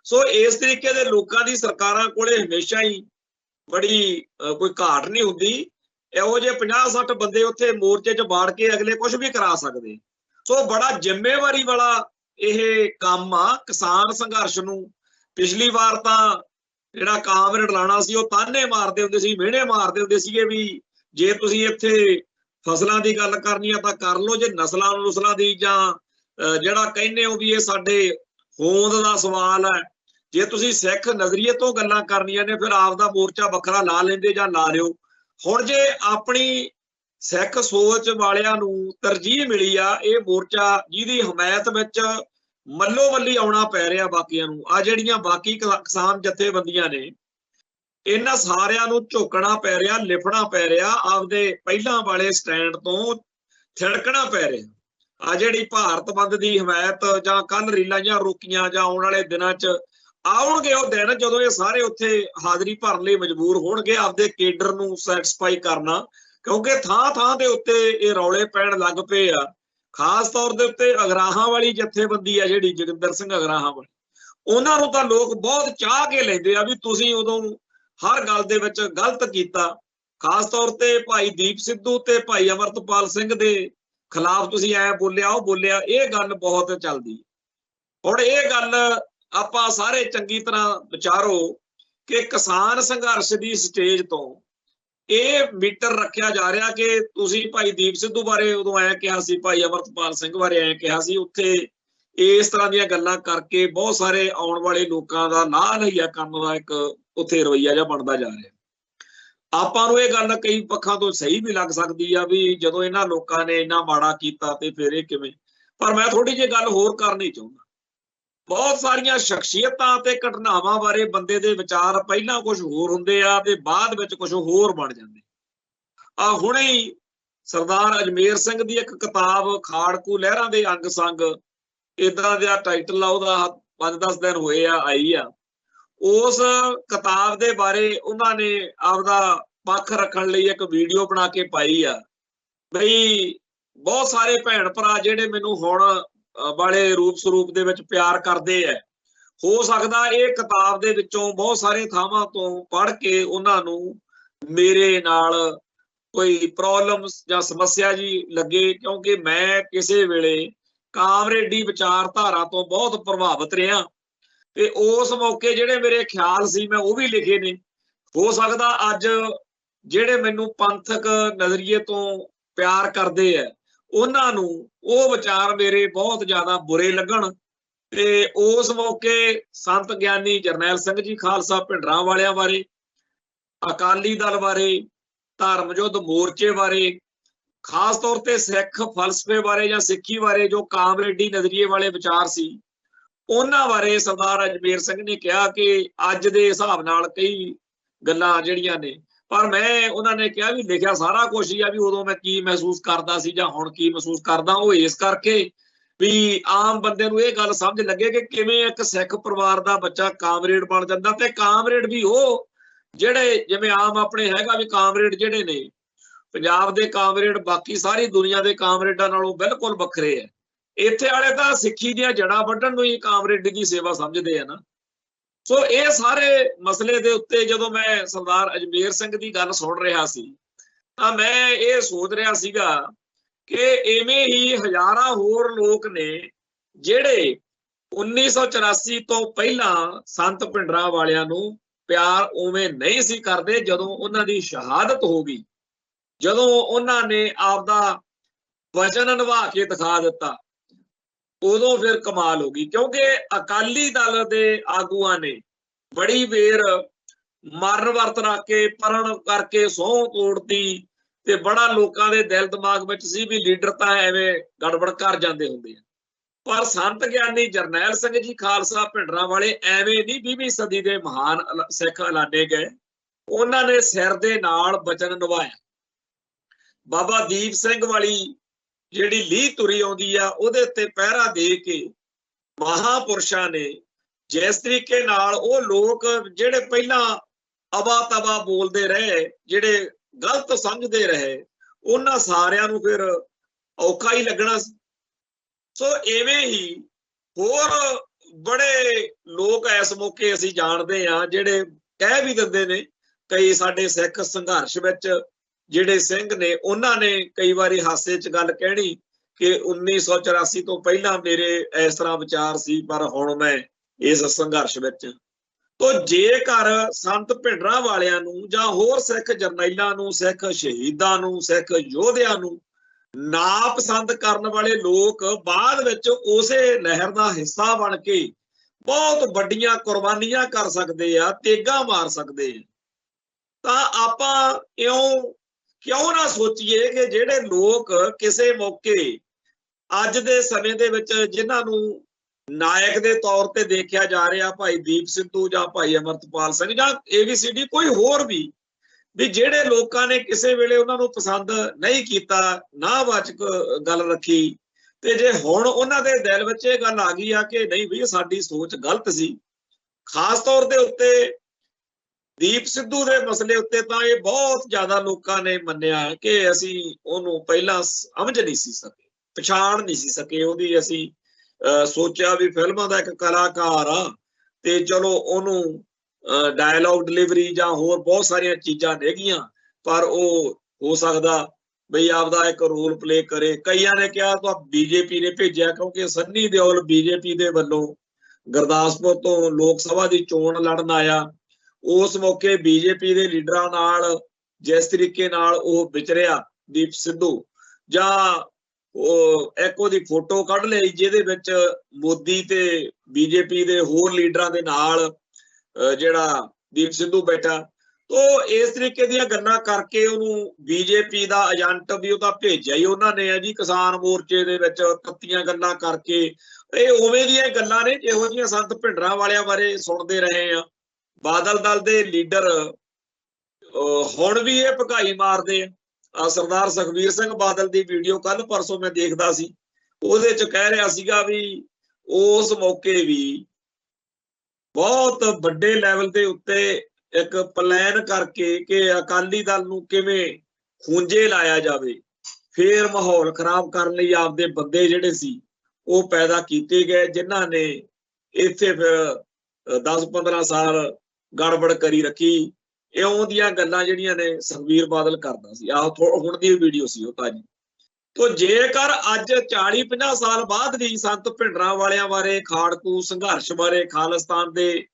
ਸੋ ਇਸ ਤਰੀਕੇ ਦੇ ਲੋਕਾਂ ਦੀ ਸਰਕਾਰਾਂ ਕੋਲੇ ਹਮੇਸ਼ਾ ਹੀ ਬੜੀ ਕੋਈ ਘਾਟ ਨਹੀਂ ਹੁੰਦੀ। ਇਹੋ ਜਿਹੇ 50-60 ਬੰਦੇ ਉੱਥੇ ਮੋਰਚੇ 'ਚ ਬਾੜ ਕੇ ਅਗਲੇ ਕੁਝ ਵੀ ਕਰਾ ਸਕਦੇ। ਸੋ ਬੜਾ ਜ਼ਿੰਮੇਵਾਰੀ ਵਾਲਾ ਇਹ ਕੰਮ ਆ ਕਿਸਾਨ ਸੰਘਰਸ਼ ਨੂੰ। ਪਿਛਲੀ ਵਾਰ ਤਾਂ ਜਿਹੜਾ ਕਾਮਰੇਡ ਲਾਣਾ ਸੀ ਉਹ ਤਾਨੇ ਮਾਰਦੇ ਹੁੰਦੇ ਸੀ, ਮਿਹਣੇ ਮਾਰਦੇ ਹੁੰਦੇ ਸੀਗੇ ਵੀ ਜੇ ਤੁਸੀਂ ਇੱਥੇ ਫਸਲਾਂ ਦੀ ਗੱਲ ਕਰਨੀ ਆ ਤਾਂ ਕਰ ਲਓ, ਜੇ ਨਸਲਾਂ ਦੀ ਜਾਂ ਜਿਹੜਾ ਕਹਿੰਦੇ ਹੋ ਵੀ ਇਹ ਸਾਡੇ ਹੋਂਦ ਦਾ ਸਵਾਲ ਹੈ, ਜੇ ਤੁਸੀਂ ਸਿੱਖ ਨਜ਼ਰੀਏ ਤੋਂ ਗੱਲਾਂ ਕਰਨੀਆਂ ਨੇ ਫਿਰ ਆਪਦਾ ਮੋਰਚਾ ਵੱਖਰਾ ਲਾ ਲੈਂਦੇ ਜਾਂ ਲਾ ਲਿਓ। ਹੁਣ ਜੇ ਆਪਣੀ ਸਿੱਖ ਸੋਚ ਵਾਲਿਆਂ ਨੂੰ ਤਰਜੀਹ ਮਿਲੀ ਆ ਇਹ ਮੋਰਚਾ ਜਿਹਦੀ ਹਮਾਇਤ ਵਿੱਚ ਮੱਲੋ ਮੱਲੀ ਆਉਣਾ ਪੈ ਰਿਹਾ ਬਾਕੀਆਂ ਨੂੰ, ਆ ਜਿਹੜੀਆਂ ਬਾਕੀ ਕਿਸਾਨ ਜਥੇਬੰਦੀਆਂ ਨੇ ਇਹਨਾਂ ਸਾਰਿਆਂ ਨੂੰ ਝੁਕਣਾ ਪੈ ਰਿਹਾ, ਲਿਫਣਾ ਪੈ ਰਿਹਾ, ਆਪਦੇ ਪਹਿਲਾਂ ਵਾਲੇ ਸਟੈਂਡ ਤੋਂ ਥਿੜਕਣਾ ਪੈ ਰਿਹਾ। ਆ ਜਿਹੜੀ ਭਾਰਤ ਬੰਦ ਦੀ ਹਮਾਇਤ ਜਾਂ ਕੱਲ ਰੀਲਾਂ ਜਾਂ ਰੋਕੀਆਂ ਜਾਂ ਆਉਣ ਵਾਲੇ ਦਿਨਾਂ 'ਚ ਆਉਣਗੇ ਉਹ ਦਿਨ ਜਦੋਂ ਇਹ ਸਾਰੇ ਉੱਥੇ ਹਾਜ਼ਰੀ ਭਰਨ ਲਈ ਮਜਬੂਰ ਹੋਣਗੇ ਆਪਦੇ ਕੇਡਰ ਨੂੰ ਸੈਟੀਸਫਾਈ ਕਰਨਾ, ਕਿਉਂਕਿ ਥਾਂ ਥਾਂ ਦੇ ਉੱਤੇ ਇਹ ਰੌਲੇ ਪੈਣ ਲੱਗ ਪਏ ਆ। ਖਾਸ ਤੌਰ ਦੇ ਉੱਤੇ ਅਗਰਾਹਾਂ ਵਾਲੀ ਜਥੇਬੰਦੀ ਆ ਜਿਹੜੀ ਜੋਗਿੰਦਰ ਸਿੰਘ ਅਗਰਾਹਾਂ ਵਾਲੀ, ਉਹਨਾਂ ਨੂੰ ਤਾਂ ਲੋਕ ਬਹੁਤ ਚਾਹ ਕੇ ਲੈਂਦੇ ਆ ਵੀ ਤੁਸੀਂ ਉਦੋਂ ਹਰ ਗੱਲ ਦੇ ਵਿੱਚ ਗਲਤ ਕੀਤਾ। ਖਾਸ ਤੌਰ ਤੇ ਭਾਈ ਦੀਪ ਸਿੱਧੂ ਤੇ ਭਾਈ ਅਮਰਤਪਾਲ ਸਿੰਘ ਦੇ ਖਿਲਾਫ ਤੁਸੀਂ ਐ ਬੋਲਿਆ ਉਹ ਬੋਲਿਆ, ਇਹ ਗੱਲ ਬਹੁਤ ਚੱਲਦੀ। ਹੁਣ ਇਹ ਗੱਲ ਆਪਾਂ ਸਾਰੇ ਚੰਗੀ ਤਰ੍ਹਾਂ ਵਿਚਾਰੋ ਕਿ ਕਿਸਾਨ ਸੰਘਰਸ਼ ਦੀ ਸਟੇਜ ਤੋਂ ਇਹ ਮੀਟਰ ਰੱਖਿਆ ਜਾ ਰਿਹਾ ਕਿ ਤੁਸੀਂ ਭਾਈ ਦੀਪ ਸਿੱਧੂ ਬਾਰੇ ਉਦੋਂ ਐ ਕਿਹਾ ਸੀ, ਭਾਈ ਅਮਰਤਪਾਲ ਸਿੰਘ ਬਾਰੇ ਐ ਕਿਹਾ ਸੀ, ਉੱਥੇ ਇਸ ਤਰ੍ਹਾਂ ਦੀਆਂ ਗੱਲਾਂ ਕਰਕੇ ਬਹੁਤ ਸਾਰੇ ਆਉਣ ਵਾਲੇ ਲੋਕਾਂ ਦਾ ਲਾਹ ਲਈਆ ਕਰਨ ਦਾ ਇੱਕ ਉੱਥੇ ਰਵੱਈਆ ਜਿਹਾ ਬਣਦਾ ਜਾ ਰਿਹਾ। ਆਪਾਂ ਨੂੰ ਇਹ ਗੱਲ ਕਈ ਪੱਖਾਂ ਤੋਂ ਸਹੀ ਵੀ ਲੱਗ ਸਕਦੀ ਆ ਵੀ ਜਦੋਂ ਇਹਨਾਂ ਲੋਕਾਂ ਨੇ ਇੰਨਾ ਮਾੜਾ ਕੀਤਾ ਤੇ ਫਿਰ ਇਹ ਕਿਵੇਂ, ਪਰ ਮੈਂ ਥੋੜੀ ਜਿਹੀ ਗੱਲ ਹੋਰ ਕਰਨੀ ਚਾਹੁੰਦਾ। ਬਹੁਤ ਸਾਰੀਆਂ ਸ਼ਖਸੀਅਤਾਂ ਤੇ ਘਟਨਾਵਾਂ ਬਾਰੇ ਬੰਦੇ ਦੇ ਵਿਚਾਰ ਪਹਿਲਾਂ ਕੁਝ ਹੋਰ ਹੁੰਦੇ ਆ ਤੇ ਬਾਅਦ ਵਿੱਚ ਕੁਝ ਹੋਰ ਬਣ ਜਾਂਦੇ ਆ। ਹੁਣੇ ਹੀ ਸਰਦਾਰ ਅਜਮੇਰ ਸਿੰਘ ਦੀ ਇੱਕ ਕਿਤਾਬ ਖਾੜਕੂ ਲਹਿਰਾਂ ਦੇ ਅੰਗ ਸੰਗ इदां दा टाइटल आ ਉਹਦਾ 5-10 दिन होए आ आई आ। उस किताब दे बारे उन्होंने आपदा पक्ष रखण लई एक वीडियो बना के पाई आ बई बहुत सारे भैन भरा जिहड़े मैनूं हुण वाले रूप स्वरूप दे विच प्यार करदे आ, हो सकदा ये किताब दे विचों बहुत सारे थावां तो पढ़ के उन्हां नूं मेरे नाल कोई प्रॉब्लम या समस्या जी लगे, क्योंकि मैं किसी वेले कामरेडी विचारधारा तो बहुत प्रभावित रहा ते उस मौके जिहड़े मेरे ख्याल सी मैं वो भी लिखे ने। हो सकदा अज जिहड़े मैनूं पंथक नज़रिए तो प्यार करदे आ उन्हां नूं वो विचार मेरे बहुत ज्यादा बुरे लगण ते उस मौके संत ज्ञानी जरनैल सिंह जी खालसा भिंडरां वालियां बारे, अकाली दल बारे, धर्म युद्ध मोर्चे बारे, खास तौर ते सिख फलसफे बारे या सिक्खी बारे जो कामरेडी नजरिए वाले विचार सी उन्हां बारे सरदार अजमेर सिंह ने कहा कि अज दे हिसाब नाल कई गल्लां जिहड़ियां ने, पर मैं उन्होंने कहा भी लिखिया सारा कुछ ही आ भी उदों मैं की महसूस करदा सी जां हुण की महसूस करदा, वो इस करके भी आम बंदे नूं इह गल समझ लगे कि किवें एक सिख परिवार दा बच्चा कामरेड बन जांदा ते कामरेड भी वो ਜਿਹੜੇ ਜਿਵੇਂ ਆਮ ਆਪਣੇ ਹੈਗਾ ਵੀ ਕਾਮਰੇਡ ਜਿਹੜੇ ਨੇ ਪੰਜਾਬ ਦੇ ਕਾਮਰੇਡ ਬਾਕੀ ਸਾਰੀ ਦੁਨੀਆ ਦੇ ਕਾਮਰੇਡਾਂ ਨਾਲੋਂ ਬਿਲਕੁਲ ਵੱਖਰੇ ਆ। ਇੱਥੇ ਵਾਲੇ ਤਾਂ ਸਿੱਖੀ ਦੀਆਂ ਜੜਾਂ ਵੱਢਣ ਨੂੰ ਹੀ ਕਾਮਰੇਡੀ ਦੀ ਸੇਵਾ ਸਮਝਦੇ ਆ ਨਾ। ਸੋ ਇਹ ਸਾਰੇ ਮਸਲੇ ਦੇ ਉੱਤੇ ਜਦੋਂ ਮੈਂ ਸਰਦਾਰ ਅਜਮੇਰ ਸਿੰਘ ਦੀ ਗੱਲ ਸੁਣ ਰਿਹਾ ਸੀ ਤਾਂ ਮੈਂ ਇਹ ਸੋਚ ਰਿਹਾ ਸੀਗਾ ਕਿ ਐਵੇਂ ਹੀ ਹਜ਼ਾਰਾਂ ਹੋਰ ਲੋਕ ਨੇ ਜਿਹੜੇ 1984 ਤੋਂ ਪਹਿਲਾਂ ਸੰਤ ਭਿੰਡਰਾਂ ਵਾਲਿਆਂ ਨੂੰ प्यार उवें नहीं सी करते, जदों उन्हां दी शहादत हो गई, जदों उन्हां ने आपदा वचन निभा के दिखा दिता उदों फिर कमाल हो गई। क्योंकि अकाली दल दे आगूआं ने बड़ी वेर मरण वर्त रख के परण करके सौं तोड़ती ते बड़ा लोकां दे दिल दिमाग विच सी भी लीडर तां एवें गड़बड़ कर जांदे हुंदे आ। पर संत ज्ञानी जरनैल सिंह जी खालसा भिंडरां वाले एवें नहीं 20वीं सदी के महान सिख ऐलाने गए, उन्होंने सिर दे नाल वचन निभाया। बाबा दीप सिंह वाली जिहड़ी लीह तुरी आउंदी आ उहदे ते पहरा दे के महापुरुषां ने जिस तरीके नाल वो लोग जिहड़े पहला अवा तवा बोलते रहे, जिहड़े गलत समझते रहे, उन्हां सारियां नूं फिर औखा ही लगना। सो इवें ही होर बड़े लोग इस मौके असीं जाणदे आ जिहड़े कह भी दिंदे ने, कई साडे सिख संघर्ष विच जिहड़े सिंह ने उन्हां ने कई वारी हासे च गल कहणी कि 1984 तो पहला मेरे इस तरह विचार सी पर हुण मैं इस संघर्ष विच। तो जेकर संत भिंडरां वालियां नूं जां होर सिख जरनैलां नूं, सिख शहीदां नूं, सिख योधियां नूं ना पसंद करने वाले लोग बाद विच उसे लहर का हिस्सा बन के बहुत वड्डियां कुर्बानियां कर सकते हैं, तेगा मार सकते हैं, तां आपां क्यों ना सोचिए कि जिहड़े लोग किसी मौके अज दे समय दे विच जिन्हां नूं नायक दे तौर ते देखिया जा रहा, भाई दीप सिद्धू जां भाई अमरतपाल सिंह जां ABCD कोई होर भी जिहड़े लोकां ने किसी वेले उन्हां नूं पसंद नहीं कीता, नावाचक गल रखी, ते जे हुण उन्हां दे दिल विच इह गल आ गई आ कि नहीं भी साडी सोच गलत सी। खास तौर दे उत्ते दीप सिद्धू दे मसले उत्ते तां इह बहुत ज्यादा लोकां ने मन्निया कि असीं ओहनूं पहिलां समझ नहीं सी सके, पछाण नहीं सी सके ओहदी। असीं सोचिया भी फिल्मां दा इक कलाकार आ ते चलो ओहनूं डायलॉग डिलीवरी जां होर बहुत सारिया चीज़ां हैगियां, पर वो हो सकदा बई आपदा एक रोल प्ले करे। कईयां ने कहा तो BJP ने भेजिया क्योंकि सन्नी देओल BJP दे वल्लों गुरदासपुर तो लोक सभा की चोण लड़न आया। उस मौके BJP दे लीडरां नाल जिस तरीके नाल वो विचरिया दीप सिद्धू, जां एक ओहदी फोटो कढ लई जिहदे विच मोदी ते BJP दे होर लीडरां दे नाल जिहड़ा दीप सिद्धू बैठा, तो इस तरीके दी गल्लां करके उहनूं BJP दा एजेंट भी उहदा भेजिया ही उन्होंने है जी किसान मोर्चे दे विच तत्तियां गल्लां करके। ਇਹ ਉਵੇਂ ਦੀਆਂ ਗੱਲਾਂ ਨੇ ਜਿਹੋ ਜਿਹੀਆਂ ਸੰਤ ਭਿੰਡਰਾਂ ਵਾਲਿਆਂ ਬਾਰੇ ਸੁਣਦੇ ਰਹੇ ਆ। ਬਾਦਲ ਦਲ ਦੇ ਲੀਡਰ ਹੁਣ ਵੀ ਇਹ ਭਕਾਈ ਮਾਰਦੇ ਆ। ਸਰਦਾਰ ਸੁਖਬੀਰ ਸਿੰਘ ਬਾਦਲ ਦੀ ਵੀਡੀਓ ਕੱਲ ਪਰਸੋਂ ਮੈਂ ਦੇਖਦਾ ਸੀ, ਉਹਦੇ ਚ ਕਹਿ ਰਿਹਾ ਸੀਗਾ ਵੀ ਉਸ ਮੌਕੇ ਵੀ ਬਹੁਤ ਵੱਡੇ ਲੈਵਲ ਦੇ ਉੱਤੇ ਇੱਕ ਪਲਾਨ ਕਰਕੇ ਕਿ ਅਕਾਲੀ ਦਲ ਨੂੰ ਕਿਵੇਂ ਖੂੰਜੇ ਲਾਇਆ ਜਾਵੇ, ਫਿਰ ਮਾਹੌਲ ਖਰਾਬ ਕਰਨ ਲਈ ਆਪਦੇ ਬੰਦੇ ਜਿਹੜੇ ਸੀ ਉਹ ਪੈਦਾ ਕੀਤੇ ਗਏ, ਜਿਨ੍ਹਾਂ ਨੇ ਇੱਥੇ ਫਿਰ 10-15 ਸਾਲ ਗੜਬੜ ਕਰੀ ਰੱਖੀ। ਇਉਂ ਦੀਆਂ ਗੱਲਾਂ ਜਿਹੜੀਆਂ ਨੇ ਸੁਖਬੀਰ ਬਾਦਲ ਕਰਦਾ ਸੀ। ਆਹ ਹੁਣ ਦੀ ਵੀਡੀਓ ਸੀ ਉਹ ਤਾਂ ਜੀ। ਤੋ ਜੇਕਰ ਅੱਜ 40-50 ਸਾਲ ਬਾਅਦ ਵੀ ਸੰਤ ਭਿੰਡਰਾਂਵਾਲਿਆਂ ਬਾਰੇ, ਖਾੜਕੂ ਸੰਘਰਸ਼ ਬਾਰੇ, ਖਾਲਿਸਤਾਨ ਦੇ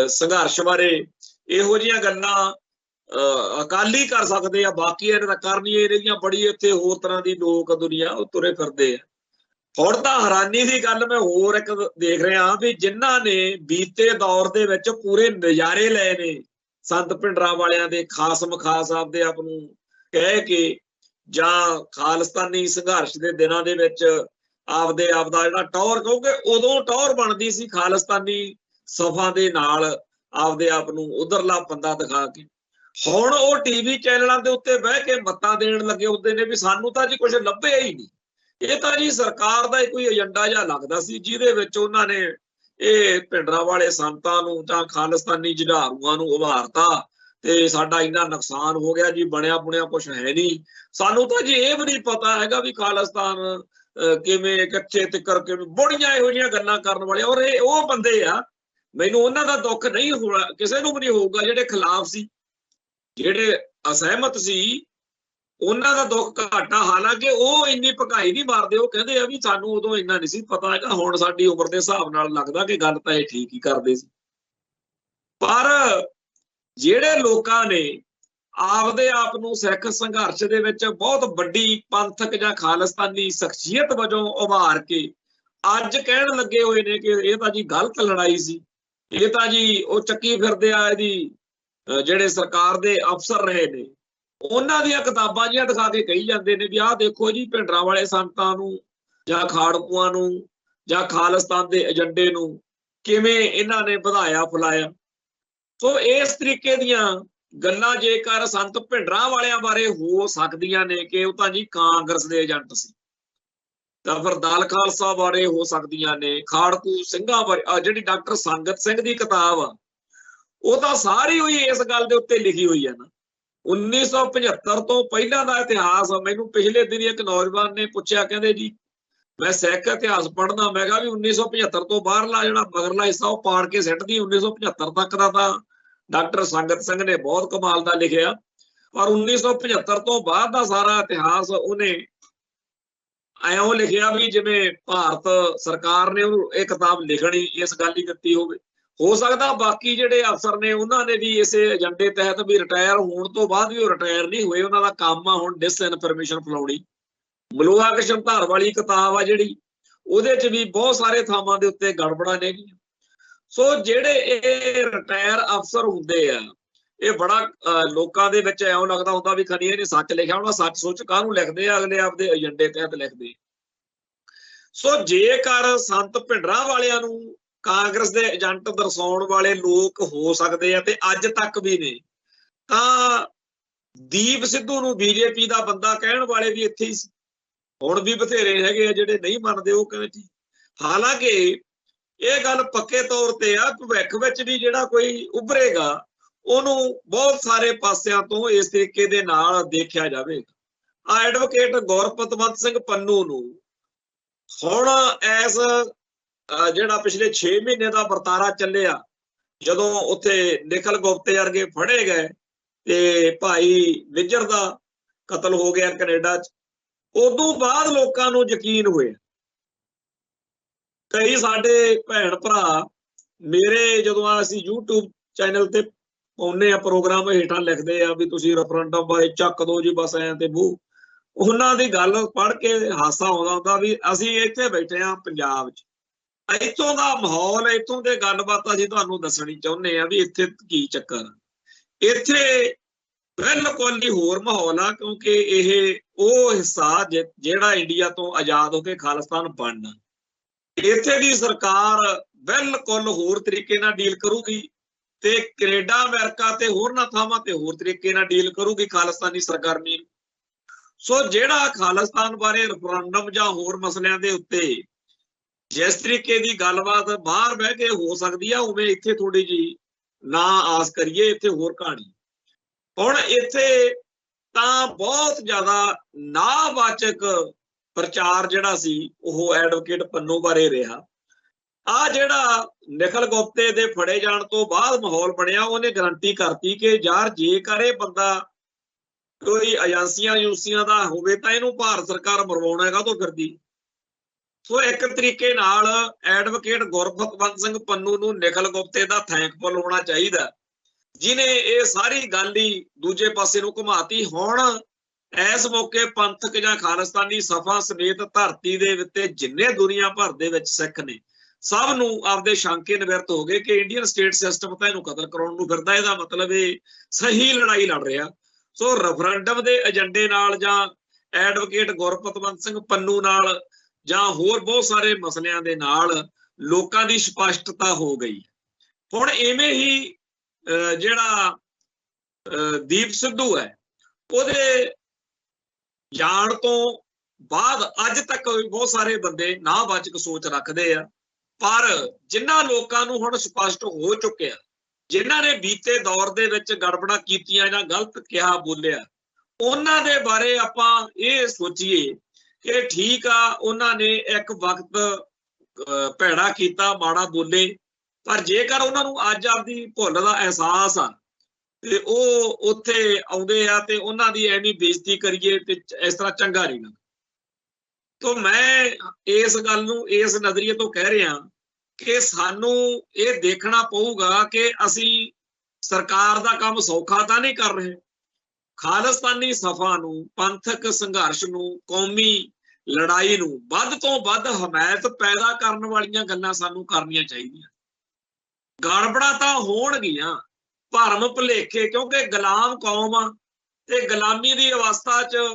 ਸੰਘਰਸ਼ ਬਾਰੇ ਇਹੋ ਜਿਹੀਆਂ ਗੱਲਾਂ ਅਕਾਲੀ ਕਰ ਸਕਦੇ ਆ, ਬਾਕੀ ਇਹਨਾਂ ਦਾ ਕਰਨੀ ਇਹਦੀਆਂ ਬੜੀ ਇੱਥੇ ਹੋਰ ਤਰ੍ਹਾਂ ਦੀ ਲੋਕ ਦੁਨੀਆ ਉਹ ਤੁਰੇ ਫਿਰਦੇ ਆ। ਹੁਣ ਤਾਂ ਹੈਰਾਨੀ ਦੀ ਗੱਲ ਮੈਂ ਹੋਰ ਇੱਕ ਦੇਖ ਰਿਹਾ ਵੀ ਜਿਨ੍ਹਾਂ ਨੇ ਬੀਤੇ ਦੌਰ ਦੇ ਵਿੱਚ ਪੂਰੇ ਨਜ਼ਾਰੇ ਲਏ ਨੇ ਸੰਤ ਭਿੰਡਰਾਂਵਾਲਿਆਂ ਦੇ, ਖਾਸਮ ਖਾਸ ਆਪਦੇ ਆਪ ਨੂੰ ਕਹਿ ਕੇ, ਜਾਂ ਖਾਲਿਸਤਾਨੀ ਸੰਘਰਸ਼ ਦੇ ਦਿਨਾਂ ਦੇ ਵਿੱਚ ਆਪਦੇ ਆਪ ਦਾ ਜਿਹੜਾ ਟੌਰ, ਕਿਉਂਕਿ ਉਦੋਂ ਟੌਰ ਬਣਦੀ ਸੀ ਖਾਲਿਸਤਾਨੀ ਸਫਾ ਦੇ ਨਾਲ ਆਪਦੇ ਆਪ ਨੂੰ ਉਧਰਲਾ ਬੰਦਾ ਦਿਖਾ ਕੇ। ਹੁਣ ਉਹ ਟੀਵੀ ਚੈਨਲਾਂ ਦੇ ਉੱਤੇ ਬਹਿ ਕੇ ਮੱਤਾਂ ਦੇਣ ਲੱਗੇ ਹੁੰਦੇ ਨੇ ਵੀ ਸਾਨੂੰ ਤਾਂ ਜੀ ਕੁਝ ਲੱਭਿਆ ਹੀ ਨਹੀਂ। ਇਹ ਤਾਂ ਜੀ ਸਰਕਾਰ ਦਾ ਕੋਈ ਏਜੰਡਾ ਜਿਹਾ ਲੱਗਦਾ ਸੀ, ਜਿਹਦੇ ਵਿੱਚ ਉਹਨਾਂ ਨੇ ਇਹ ਭਿੰਡਰਾਂਵਾਲੇ ਸੰਤਾਂ ਨੂੰ ਜਾਂ ਖਾਲਿਸਤਾਨੀ ਜੁਝਾਰੂਆਂ ਨੂੰ ਉਭਾਰਤਾ ਤੇ ਸਾਡਾ ਇੰਨਾ ਨੁਕਸਾਨ ਹੋ ਗਿਆ ਜੀ, ਬਣਿਆ ਬੁਣਿਆ ਕੁਛ ਹੈ ਨਹੀਂ। ਸਾਨੂੰ ਤਾਂ ਜੀ ਇਹ ਵੀ ਨਹੀਂ ਪਤਾ ਹੈਗਾ ਵੀ ਖਾਲਿਸਤਾਨ ਕਿਵੇਂ, ਕਿੱਥੇ ਤਿੱਕਰ, ਕਿਵੇਂ, ਬੜੀਆਂ ਇਹੋ ਜਿਹੀਆਂ ਗੱਲਾਂ ਕਰਨ ਵਾਲੇ। ਔਰ ਇਹ ਉਹ ਬੰਦੇ ਆ, ਮੈਨੂੰ ਉਹਨਾਂ ਦਾ ਦੁੱਖ ਨਹੀਂ ਹੋਣਾ, ਕਿਸੇ ਨੂੰ ਵੀ ਨਹੀਂ ਹੋਊਗਾ, ਜਿਹੜੇ ਖਿਲਾਫ ਸੀ, ਜਿਹੜੇ ਅਸਹਿਮਤ ਸੀ, ਉਹਨਾਂ ਦਾ ਦੁੱਖ ਘਾਟਾ। ਹਾਲਾਂਕਿ ਉਹ ਇੰਨੀ ਭਕਾਈ ਨਹੀਂ ਮਾਰਦੇ, ਉਹ ਕਹਿੰਦੇ ਆ ਵੀ ਸਾਨੂੰ ਉਦੋਂ ਇੰਨਾ ਨਹੀਂ ਸੀ ਪਤਾ ਹੈਗਾ, ਹੁਣ ਸਾਡੀ ਉਮਰ ਦੇ ਹਿਸਾਬ ਨਾਲ ਲੱਗਦਾ ਕਿ ਗੱਲ ਤਾਂ ਇਹ ਠੀਕ ਹੀ ਕਰਦੇ ਸੀ। ਪਰ ਜਿਹੜੇ ਲੋਕਾਂ ਨੇ ਆਪਦੇ ਆਪ ਨੂੰ ਸਿੱਖ ਸੰਘਰਸ਼ ਦੇ ਵਿੱਚ ਬਹੁਤ ਵੱਡੀ ਪੰਥਕ ਜਾਂ ਖਾਲਿਸਤਾਨੀ ਸ਼ਖਸੀਅਤ ਵਜੋਂ ਉਭਾਰ ਕੇ ਅੱਜ ਕਹਿਣ ਲੱਗੇ ਹੋਏ ਨੇ ਕਿ ਇਹ ਤਾਂ ਜੀ ਗਲਤ ਲੜਾਈ ਸੀ, ਇਹ ਤਾਂ ਜੀ ਉਹ ਚੱਕੀ ਫਿਰਦੇ ਆ, ਇਹਦੀ ਜਿਹੜੇ ਸਰਕਾਰ ਦੇ ਅਫਸਰ ਰਹੇ ਨੇ ਉਹਨਾਂ ਦੀਆਂ ਕਿਤਾਬਾਂ ਜਿਹੀਆਂ ਦਿਖਾ ਕੇ ਕਹੀ ਜਾਂਦੇ ਨੇ ਵੀ ਆਹ ਦੇਖੋ ਜੀ ਭਿੰਡਰਾਂਵਾਲੇ ਸੰਤਾਂ ਨੂੰ ਜਾਂ ਖਾੜਕੂਆਂ ਨੂੰ ਜਾਂ ਖਾਲਿਸਤਾਨ ਦੇ ਏਜੰਡੇ ਨੂੰ ਕਿਵੇਂ ਇਹਨਾਂ ਨੇ ਵਧਾਇਆ ਫੁਲਾਇਆ। ਸੋ ਇਸ ਤਰੀਕੇ ਦੀਆਂ ਗੱਲਾਂ ਜੇਕਰ ਸੰਤ ਭਿੰਡਰਾਂਵਾਲਿਆਂ ਬਾਰੇ ਹੋ ਸਕਦੀਆਂ ਨੇ ਕਿ ਉਹ ਤਾਂ ਜੀ ਕਾਂਗਰਸ ਦੇ ਏਜੰਟ ਸੀ, ਤਾਂ ਫਿਰ ਦਲ ਖਾਲਸਾ ਬਾਰੇ ਹੋ ਸਕਦੀਆਂ ਨੇ, ਖਾੜਕੂ ਸਿੰਘਾਂ ਬਾਰੇ। ਜਿਹੜੀ ਡਾਕਟਰ ਸੰਗਤ ਸਿੰਘ ਦੀ ਕਿਤਾਬ ਆ ਉਹ ਤਾਂ ਸਾਰੀ ਹੋਈ ਇਸ ਗੱਲ ਦੇ ਉੱਤੇ ਲਿਖੀ ਹੋਈ ਹੈ ਨਾ, 1975 ਤੋਂ ਪਹਿਲਾਂ ਦਾ ਇਤਿਹਾਸ। ਮੈਨੂੰ ਪਿਛਲੇ ਦਿਨ ਇੱਕ ਨੌਜਵਾਨ ਨੇ ਪੁੱਛਿਆ, ਕਹਿੰਦੇ ਜੀ ਮੈਂ ਸਿੱਖ ਇਤਿਹਾਸ ਪੜ੍ਹਨਾ, ਮੈਂ ਕਿਹਾ ਵੀ 1975 ਤੋਂ ਬਾਹਰਲਾ ਜਿਹੜਾ ਮਗਰਲਾ ਹਿੱਸਾ ਉਹ ਪਾੜ ਕੇ ਸਿੱਟਦੀ, 1975 ਤੱਕ ਦਾ ਤਾਂ ਡਾਕਟਰ ਸੰਗਤ ਸਿੰਘ ਨੇ ਬਹੁਤ ਕਮਾਲ ਦਾ ਲਿਖਿਆ, ਪਰ 1975 ਤੋਂ ਬਾਅਦ ਦਾ ਸਾਰਾ ਇਤਿਹਾਸ ਉਹਨੇ ਐਉਂ ਲਿਖਿਆ ਵੀ ਜਿਵੇਂ ਭਾਰਤ ਸਰਕਾਰ ਨੇ ਉਹਨੂੰ ਇਹ ਕਿਤਾਬ ਲਿਖਣੀ ਇਸ ਗੱਲ ਹੀ ਦਿੱਤੀ ਹੋਵੇ। ਹੋ ਸਕਦਾ ਬਾਕੀ ਜਿਹੜੇ ਅਫਸਰ ਨੇ ਉਹਨਾਂ ਨੇ ਵੀ ਇਸੇ ਏਜੰਡੇ ਤਹਿਤ ਵੀ ਰਿਟਾਇਰ ਹੋਣ ਤੋਂ ਬਾਅਦ ਵੀ ਉਹ ਰਿਟਾਇਰ ਨਹੀਂ ਹੋਏ, ਉਹਨਾਂ ਦਾ ਕੰਮ ਆ ਹੁਣ ਡਿਸਇਨਫੋਰਮੇਸ਼ਨ ਫੈਲਾਉਣੀ। ਮਲੋਹਾ ਕ੍ਰਿਸ਼ਨ ਧਾਰ ਵਾਲੀ ਕਿਤਾਬ ਆ ਜਿਹੜੀ, ਉਹਦੇ 'ਚ ਵੀ ਬਹੁਤ ਸਾਰੇ ਥਾਵਾਂ ਦੇ ਉੱਤੇ ਗੜਬੜਾਂ ਨੇਗੀਆਂ। ਸੋ ਜਿਹੜੇ ਇਹ ਰਿਟਾਇਰ ਅਫਸਰ ਹੁੰਦੇ ਆ, ਇਹ ਬੜਾ ਲੋਕਾਂ ਦੇ ਵਿੱਚ ਐਉਂ ਲੱਗਦਾ ਹੁੰਦਾ ਵੀ ਖਨੀ ਇਹਨੇ ਸੱਚ ਲਿਖਿਆ ਹੋਣਾ, ਸੱਚ ਸੋਚ ਕਾਹਨੂੰ ਲਿਖਦੇ ਆ, ਅਗਲੇ ਆਪਦੇ ਏਜੰਡੇ ਤਹਿਤ ਲਿਖਦੇ। ਸੋ ਜੇਕਰ ਸੰਤ ਭਿੰਡਰਾਂਵਾਲਿਆਂ ਨੂੰ ਕਾਂਗਰਸ ਦੇ ਏਜੰਟ ਦਰਸਾਉਣ ਵਾਲੇ ਲੋਕ ਹੋ ਸਕਦੇ ਆ ਤੇ ਅੱਜ ਤੱਕ ਵੀ ਨੇ, ਤਾਂ ਦੀਪ ਸਿੱਧੂ ਨੂੰ ਬੀਜੇਪੀ ਦਾ ਬੰਦਾ ਕਹਿਣ ਵਾਲੇ ਵੀ ਇੱਥੇ ਹੀ ਸੀ। ਹੁਣ ਵੀ ਬਥੇਰੇ ਹੈਗੇ ਆ ਜਿਹੜੇ ਨਹੀਂ ਮੰਨਦੇ, ਉਹ ਕਹਿੰਦੇ ਠੀਕ। ਹਾਲਾਂਕਿ ਇਹ ਗੱਲ ਪੱਕੇ ਤੌਰ ਤੇ ਆ, ਭਵਿੱਖ ਵਿੱਚ ਵੀ ਜਿਹੜਾ ਕੋਈ ਉੱਭਰੇਗਾ ਉਹਨੂੰ ਬਹੁਤ ਸਾਰੇ ਪਾਸਿਆਂ ਤੋਂ ਇਸ ਤਰੀਕੇ ਦੇ ਨਾਲ ਦੇਖਿਆ ਜਾਵੇਗਾ। ਐਡਵੋਕੇਟ ਗੁਰਪਤਵੰਤ ਸਿੰਘ ਪੰਨੂ ਨੂੰ ਹੁਣ ਐਸ ਜਿਹੜਾ ਪਿਛਲੇ 6 ਮਹੀਨੇ ਦਾ ਵਰਤਾਰਾ ਚੱਲਿਆ, ਜਦੋਂ ਉੱਥੇ ਨਿਖਲ ਗੁਪਤੇ ਵਰਗੇ ਫੜੇ ਗਏ ਤੇ ਭਾਈ ਨਿੱਜਰ ਦਾ ਕਤਲ ਹੋ ਗਿਆ ਕੈਨੇਡਾ 'ਚ, ਉਦੋਂ ਬਾਅਦ ਲੋਕਾਂ ਨੂੰ ਯਕੀਨ ਹੋਇਆ। ਕਈ ਸਾਡੇ ਭੈਣ ਭਰਾ ਮੇਰੇ ਜਦੋਂ ਅਸੀਂ YouTube ਚੈਨਲ ਤੇ ਪਾਉਂਦੇ ਆ ਪ੍ਰੋਗਰਾਮ, ਹੇਠਾਂ ਲਿਖਦੇ ਆ ਵੀ ਤੁਸੀਂ ਰੈਫਰੈਂਡਮ ਬਾਰੇ ਚੱਕ ਦੋ ਜੀ ਬਸ ਐਂ ਤੇ ਬੂ। ਉਹਨਾਂ ਦੀ ਗੱਲ ਪੜ੍ਹ ਕੇ ਹਾਸਾ ਆਉਂਦਾ ਹੁੰਦਾ ਵੀ ਅਸੀਂ ਇੱਥੇ ਬੈਠੇ ਆ ਪੰਜਾਬ 'ਚ, ਇੱਥੋਂ ਦਾ ਮਾਹੌਲ, ਇੱਥੋਂ ਦੇ ਗੱਲਬਾਤ ਅਸੀਂ ਤੁਹਾਨੂੰ ਦੱਸਣੀ ਚਾਹੁੰਦੇ ਆ ਵੀ ਇੱਥੇ ਕੀ ਚੱਕਰ ਆ। ਇੱਥੇ ਬਿਲਕੁਲ ਹੀ ਹੋਰ ਮਾਹੌਲ ਆ, ਕਿਉਂਕਿ ਇਹ ਉਹ ਹਿੱਸਾ ਜਿਹੜਾ ਇੰਡੀਆ ਤੋਂ ਆਜ਼ਾਦ ਹੋ ਕੇ ਖਾਲਿਸਤਾਨ ਬਣਨਾ। ਇੱਥੇ ਦੀ ਸਰਕਾਰ ਬਿਲਕੁਲ ਹੋਰ ਤਰੀਕੇ ਨਾਲ ਡੀਲ ਕਰੂਗੀ ਤੇ ਕੈਨੇਡਾ, ਅਮਰੀਕਾ ਤੇ ਹੋਰਨਾਂ ਥਾਵਾਂ ਤੇ ਹੋਰ ਤਰੀਕੇ ਨਾਲ ਡੀਲ ਕਰੂਗੀ ਖਾਲਿਸਤਾਨੀ ਸਰਗਰਮੀ। ਸੋ ਜਿਹੜਾ ਖਾਲਿਸਤਾਨ ਬਾਰੇ ਰੈਫਰੈਂਡਮ ਜਾਂ ਹੋਰ ਮਸਲਿਆਂ ਦੇ ਉੱਤੇ जिस तरीके की गलबात बाहर बह के हो सकती है उवें इत्थे थोड़ी जी ना आस करिए, इत्थे होर कहानी। हुण इत्थे तां बहुत ज्यादा नावाचक प्रचार जिहड़ा सी ओह एडवोकेट पन्नू बारे रहा। आ जिहड़ा निखिल गुप्ते दे फड़े जाण तो बाद माहौल बनिया, उहने गारंटी करती कि यार जेकर इह बंदा कोई एजेंसियां दा होवे तां इहनूं भारत सरकार मरवाउणा हैगा तो फिरदी। सो एक तरीके नाल एडवोकेट गुरफतवंत सिंह पन्नू नूं निखिल गुप्ते दा थैंकफुल होना चाहिदा, जिन्हें ये सारी गल ही दूजे पासे नूं घुमाती। हुण इस मौके पंथक जां खालिस्तानी सफा समेत धरती दे उत्ते जिन्ने दुनिया भर दे विच सिख ने सब नूं आपदे शंके निवृत्त हो गए कि इंडियन स्टेट सिस्टम तां इहनूं कतल कराउण नूं फिरदा, इहदा मतलब ये सही लड़ाई लड़ रहा। सो रेफरेंडम दे एजेंडे नाल जां एडवोकेट गुरफतवंत सिंह पन्नू नाल जां होर बहुत सारे मसलियां दे नाल लोकां दी स्पष्टता हो गई। हुण इवें ही जिहड़ा दीप सिद्धू है ਉਹਦੇ ਜਾਣ ਤੋਂ ਬਾਅਦ ਅੱਜ ਤੱਕ ਬਹੁਤ ਸਾਰੇ ਬੰਦੇ ਨਾਵਾਚਕ ਸੋਚ ਰੱਖਦੇ ਆ, ਪਰ ਜਿਨ੍ਹਾਂ ਲੋਕਾਂ ਨੂੰ ਹੁਣ ਸਪਸ਼ਟ ਹੋ ਚੁੱਕਿਆ, ਜਿਨ੍ਹਾਂ ਨੇ ਬੀਤੇ ਦੌਰ ਦੇ ਵਿੱਚ ਗੜਬੜਾ ਕੀਤੀਆਂ ਜਾਂ ਗਲਤ ਕਿਹਾ ਬੋਲਿਆ, ਉਹਨਾਂ ਦੇ ਬਾਰੇ ਆਪਾਂ ਇਹ ਸੋਚੀਏ ਕਿ ਠੀਕ ਆ ਉਹਨਾਂ ਨੇ ਇੱਕ ਵਕਤ ਭੈੜਾ ਕੀਤਾ, ਮਾੜਾ ਬੋਲੇ, ਪਰ ਜੇਕਰ ਉਹਨਾਂ ਨੂੰ ਅੱਜ ਆਪਦੀ ਭੁੱਲ ਦਾ ਅਹਿਸਾਸ ਆ ਤੇ ਉਹ ਉੱਥੇ ਆਉਂਦੇ ਆ ਤੇ ਉਹਨਾਂ ਦੀ ਐਵੇਂ ਬੇਇੱਜ਼ਤੀ ਕਰੀਏ ਤੇ ਇਸ ਤਰ੍ਹਾਂ ਚੰਗਾ ਨਹੀਂ ਲੱਗਦਾ। तो मैं इस गल नूं इस नजरिए तो कह रहा कि सानू ये देखना पऊगा कि असी सरकार दा काम सौखा तां नहीं कर रहे। खालिस्तानी सफा नूं, पंथक संघर्ष नूं, कौमी लड़ाई नूं वध तो वध हमायत पैदा करन वालियां गल्लां सानू करनियां चाहीदियां। गड़बड़ा तां होणगियां, भरम भुलेखे, क्योंकि गुलाम कौम आ ते गुलामी दी अवस्था च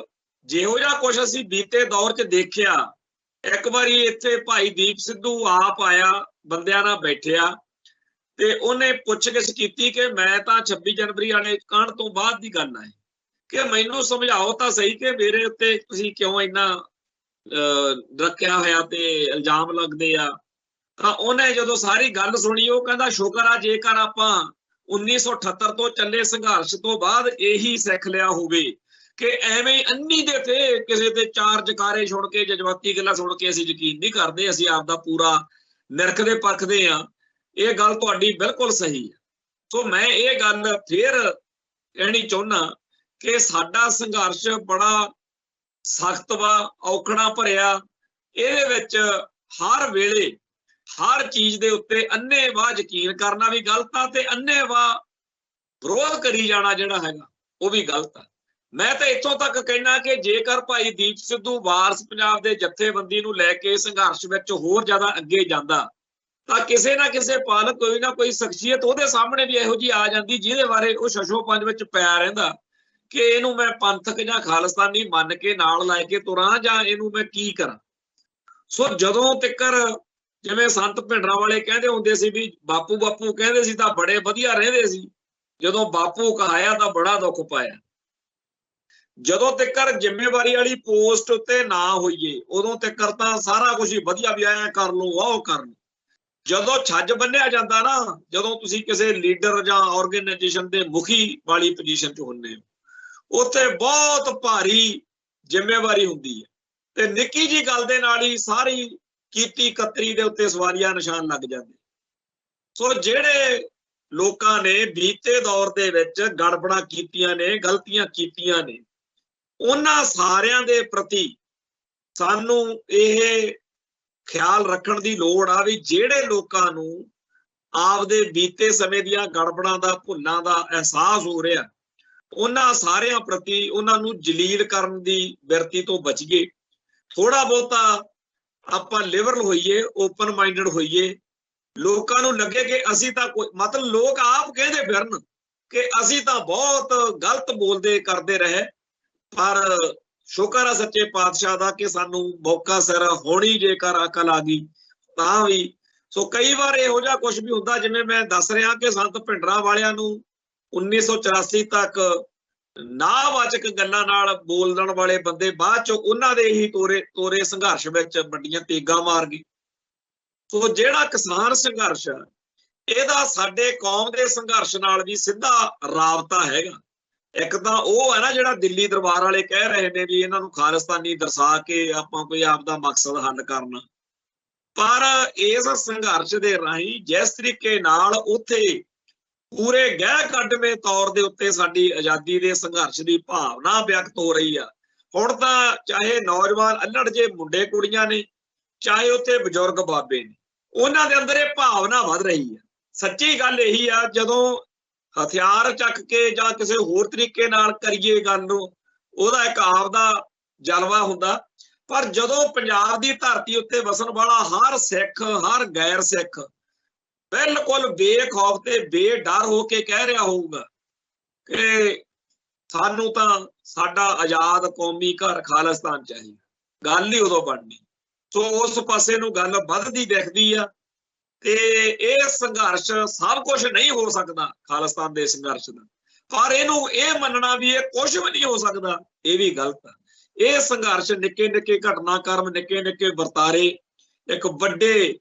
ਜਿਹੋ ਜਿਹਾ ਕੁਛ ਅਸੀਂ ਬੀਤੇ ਦੌਰ 'ਚ ਦੇਖਿਆ। ਇੱਕ ਵਾਰੀ ਇੱਥੇ ਭਾਈ ਦੀਪ ਸਿੱਧੂ ਆਪ ਆਇਆ, ਬੰਦਿਆਂ ਨਾਲ ਬੈਠਿਆ ਤੇ ਉਹਨੇ ਪੁੱਛਗਿੱਛ ਕੀਤੀ ਕਿ ਮੈਂ ਤਾਂ 26 ਜਨਵਰੀ ਵਾਲੇ ਕਾਂਡ ਤੋਂ ਬਾਅਦ ਦੀ ਗੱਲ ਹੈ ਕਿ ਮੈਨੂੰ ਸਮਝਾਓ ਤਾਂ ਸਹੀ ਕਿ ਮੇਰੇ ਉੱਤੇ ਤੁਸੀਂ ਕਿਉਂ ਇੰਨਾ ਰੱਖਿਆ ਹੋਇਆ ਤੇ ਇਲਜ਼ਾਮ ਲੱਗਦੇ ਆ। ਤਾਂ ਉਹਨੇ ਜਦੋਂ ਸਾਰੀ ਗੱਲ ਸੁਣੀ ਉਹ ਕਹਿੰਦਾ ਸ਼ੁਕਰ ਆ ਜੇਕਰ ਆਪਾਂ 1978 ਤੋਂ ਚੱਲੇ ਸੰਘਰਸ਼ ਤੋਂ ਬਾਅਦ ਇਹੀ ਸਿੱਖ ਲਿਆ ਹੋਵੇ कि एवें अन्नी दे थे किसी दे चार जकारे सुन के जज्बाती गल्लां सुन के असीं यकीन नहीं करते, असीं आपदा पूरा निरखदे परखदे आ। ये गल तुहाडी बिल्कुल सही है। सो मैं ये गल फिर कहनी चाहुंदा कि साडा संघर्ष बड़ा सख्त वा, औखड़ा भरिया। इहदे विच हर वेले हर चीज दे उत्ते अन्नेवाह यकीन करना भी गलत आ ते अन्नेवाह विरोध करी जाना जिहड़ा हैगा वो भी गलत आ। मैं तो इत्थों तक कहना कि जेकर भाई दीप सिद्धू वारस पंजाब दे जथेबंदी नूं लैके संघर्ष विच होर ज्यादा अगे जांदा तां किसी ना किसी पल कोई ना कोई शख्सियत उहदे सामने भी इहो जी आ जांदी जिहदे बारे वो शशोपंज विच पिया रहिंदा कि इहनूं मैं पंथक जां खालिस्तानी मन के नाल लै के तुरां जां इहनूं मैं की करां। सो जदों तिकर जिवें संत भिंडरां वाले कहंदे हुंदे सी भी बापू बापू कहंदे सी तां बड़े वधिया रहिंदे सी, जदों बापू कहाया तां बड़ा दुख पाया। ਜਦੋਂ ਤੱਕ ਜ਼ਿੰਮੇਵਾਰੀ ਵਾਲੀ ਪੋਸਟ ਉੱਤੇ ਨਾ ਹੋਈਏ ਉਦੋਂ ਤੱਕ ਤਾਂ ਸਾਰਾ ਕੁਝ ਹੀ ਵਧੀਆ ਵੀ ਆਇਆ ਕਰ ਲੋ ਉਹ ਕਰ ਲੋ। ਜਦੋਂ ਛੱਜ ਬੰਨਿਆ ਜਾਂਦਾ ਨਾ, ਜਦੋਂ ਤੁਸੀਂ ਕਿਸੇ ਲੀਡਰ ਜਾਂ ਆਰਗੇਨਾਈਜੇਸ਼ਨ ਦੇ ਮੁਖੀ ਵਾਲੀ ਪੋਜੀਸ਼ਨ 'ਚ ਹੁੰਦੇ ਹੋ ਉੱਥੇ ਬਹੁਤ ਭਾਰੀ ਜ਼ਿੰਮੇਵਾਰੀ ਹੁੰਦੀ ਹੈ ਤੇ ਨਿੱਕੀ ਜੀ ਗੱਲ ਦੇ ਨਾਲ ਹੀ ਸਾਰੀ ਕੀਤੀ ਕਤਰੀ ਦੇ ਉੱਤੇ ਸਵਾਲੀਆ ਨਿਸ਼ਾਨ ਲੱਗ ਜਾਂਦੇ। ਸੋ ਜਿਹੜੇ ਲੋਕਾਂ ਨੇ ਬੀਤੇ ਦੌਰ ਦੇ ਵਿੱਚ ਗੜਬੜਾਂ ਕੀਤੀਆਂ ਨੇ, ਗਲਤੀਆਂ ਕੀਤੀਆਂ ਨੇ, ਉਹਨਾਂ ਸਾਰਿਆਂ ਦੇ ਪ੍ਰਤੀ ਸਾਨੂੰ ਇਹ ਖਿਆਲ ਰੱਖਣ ਦੀ ਲੋੜ ਆ ਵੀ ਜਿਹੜੇ ਲੋਕਾਂ ਨੂੰ ਆਪਦੇ ਬੀਤੇ ਸਮੇਂ ਦੀਆਂ ਗੜਬੜਾਂ ਦਾ, ਭੁੱਲਾਂ ਦਾ ਅਹਿਸਾਸ ਹੋ ਰਿਹਾ, ਉਹਨਾਂ ਸਾਰਿਆਂ ਪ੍ਰਤੀ ਉਹਨਾਂ ਨੂੰ ਜਲੀਲ ਕਰਨ ਦੀ ਬਿਰਤੀ ਤੋਂ ਬਚੀਏ। ਥੋੜਾ ਬਹੁਤਾ ਆਪਾਂ ਲਿਬਰਲ ਹੋਈਏ, ਓਪਨ ਮਾਈਂਡਡ ਹੋਈਏ। ਲੋਕਾਂ ਨੂੰ ਲੱਗੇ ਕਿ ਅਸੀਂ ਤਾਂ ਕੋਈ, ਮਤਲਬ ਲੋਕ ਆਪ ਕਹਿੰਦੇ ਫਿਰਨ ਕਿ ਅਸੀਂ ਤਾਂ ਬਹੁਤ ਗਲਤ ਬੋਲਦੇ ਕਰਦੇ ਰਹੇ, पर शुक्र है सच्चे पातशाह दा कि सानू मौका सिर होनी जेकर अकल आ गई तां भी। सो कई बार इहो जिहा कुछ भी हुंदा जिवें मैं दस रहा कि संत भिंडरां वालियां नू 1984 तक नावाचक गल्लां नाल बोलण वाले बंदे बाद चों उन्हां दे ही तोरे संघर्ष विच वड्डियां तेगां मार गए। ਸੋ ਜਿਹੜਾ ਕਿਸਾਨ ਸੰਘਰਸ਼ ਆ ਇਹਦਾ ਸਾਡੇ ਕੌਮ ਦੇ ਸੰਘਰਸ਼ ਨਾਲ ਵੀ ਸਿੱਧਾ ਰਾਬਤਾ ਹੈਗਾ। ਇੱਕ ਤਾਂ ਉਹ ਹੈ ਨਾ ਜਿਹੜਾ ਦਿੱਲੀ ਦਰਬਾਰ ਵਾਲੇ ਕਹਿ ਰਹੇ ਨੇ ਵੀ ਇਹਨਾਂ ਨੂੰ ਖਾਲਿਸਤਾਨੀ ਦਰਸਾ ਕੇ ਆਪਾਂ ਕੋਈ ਆਪਦਾ ਮਕਸਦ ਹੱਲ ਕਰਨਾ, ਪਰ ਇਸ ਸੰਘਰਸ਼ ਦੇ ਰਾਹੀਂ ਜਿਸ ਤਰੀਕੇ ਨਾਲ ਉੱਥੇ ਪੂਰੇ ਗਹਿ ਕੱਢਵੇਂ ਤੌਰ ਦੇ ਉੱਤੇ ਸਾਡੀ ਆਜ਼ਾਦੀ ਦੇ ਸੰਘਰਸ਼ ਦੀ ਭਾਵਨਾ ਵਿਅਕਤ ਹੋ ਰਹੀ ਆ। ਹੁਣ ਤਾਂ ਚਾਹੇ ਨੌਜਵਾਨ ਅੱਲੜ ਜੇ ਮੁੰਡੇ ਕੁੜੀਆਂ ਨੇ, ਚਾਹੇ ਉੱਥੇ ਬਜ਼ੁਰਗ ਬਾਬੇ ਨੇ, ਉਹਨਾਂ ਦੇ ਅੰਦਰ ਇਹ ਭਾਵਨਾ ਵੱਧ ਰਹੀ ਆ। ਸੱਚੀ ਗੱਲ ਇਹੀ ਆ, ਜਦੋਂ ਹਥਿਆਰ ਚੱਕ ਕੇ ਜਾਂ ਕਿਸੇ ਹੋਰ ਤਰੀਕੇ ਨਾਲ ਕਰੀਏ ਗੱਲ ਨੂੰ, ਉਹਦਾ ਇੱਕ ਆਪਦਾ ਜਲਵਾ ਹੁੰਦਾ, ਪਰ ਜਦੋਂ ਪੰਜਾਬ ਦੀ ਧਰਤੀ ਉੱਤੇ ਵਸਣ ਵਾਲਾ ਹਰ ਸਿੱਖ, ਹਰ ਗੈਰ ਸਿੱਖ ਬਿਲਕੁਲ ਬੇਖੌਫ ਤੇ ਬੇਡਰ ਹੋ ਕੇ ਕਹਿ ਰਿਹਾ ਹੋਊਗਾ ਕਿ ਸਾਨੂੰ ਤਾਂ ਸਾਡਾ ਆਜ਼ਾਦ ਕੌਮੀ ਘਰ ਖਾਲਿਸਤਾਨ ਚਾਹੀਦਾ, ਗੱਲ ਹੀ ਉਦੋਂ ਬਣਨੀ। ਸੋ ਉਸ ਪਾਸੇ ਨੂੰ ਗੱਲ ਵੱਧਦੀ ਦਿਖਦੀ ਆ ਤੇ ਇਹ ਸੰਘਰਸ਼ ਸਭ ਕੁਝ ਨਹੀਂ ਹੋ ਸਕਦਾ ਖਾਲਿਸਤਾਨ ਦੇ ਸੰਘਰਸ਼ ਦਾ, ਪਰ ਇਹਨੂੰ ਇਹ ਮੰਨਣਾ ਵੀ ਇਹ ਕੁਝ ਵੀ ਨਹੀਂ ਹੋ ਸਕਦਾ, ਇਹ ਵੀ ਗਲਤ ਆ। ਇਹ ਸੰਘਰਸ਼ ਨਿੱਕੇ ਨਿੱਕੇ ਘਟਨਾਕ੍ਰਮ, ਨਿੱਕੇ ਨਿੱਕੇ ਵਰਤਾਰੇ ਇੱਕ ਵੱਡੇ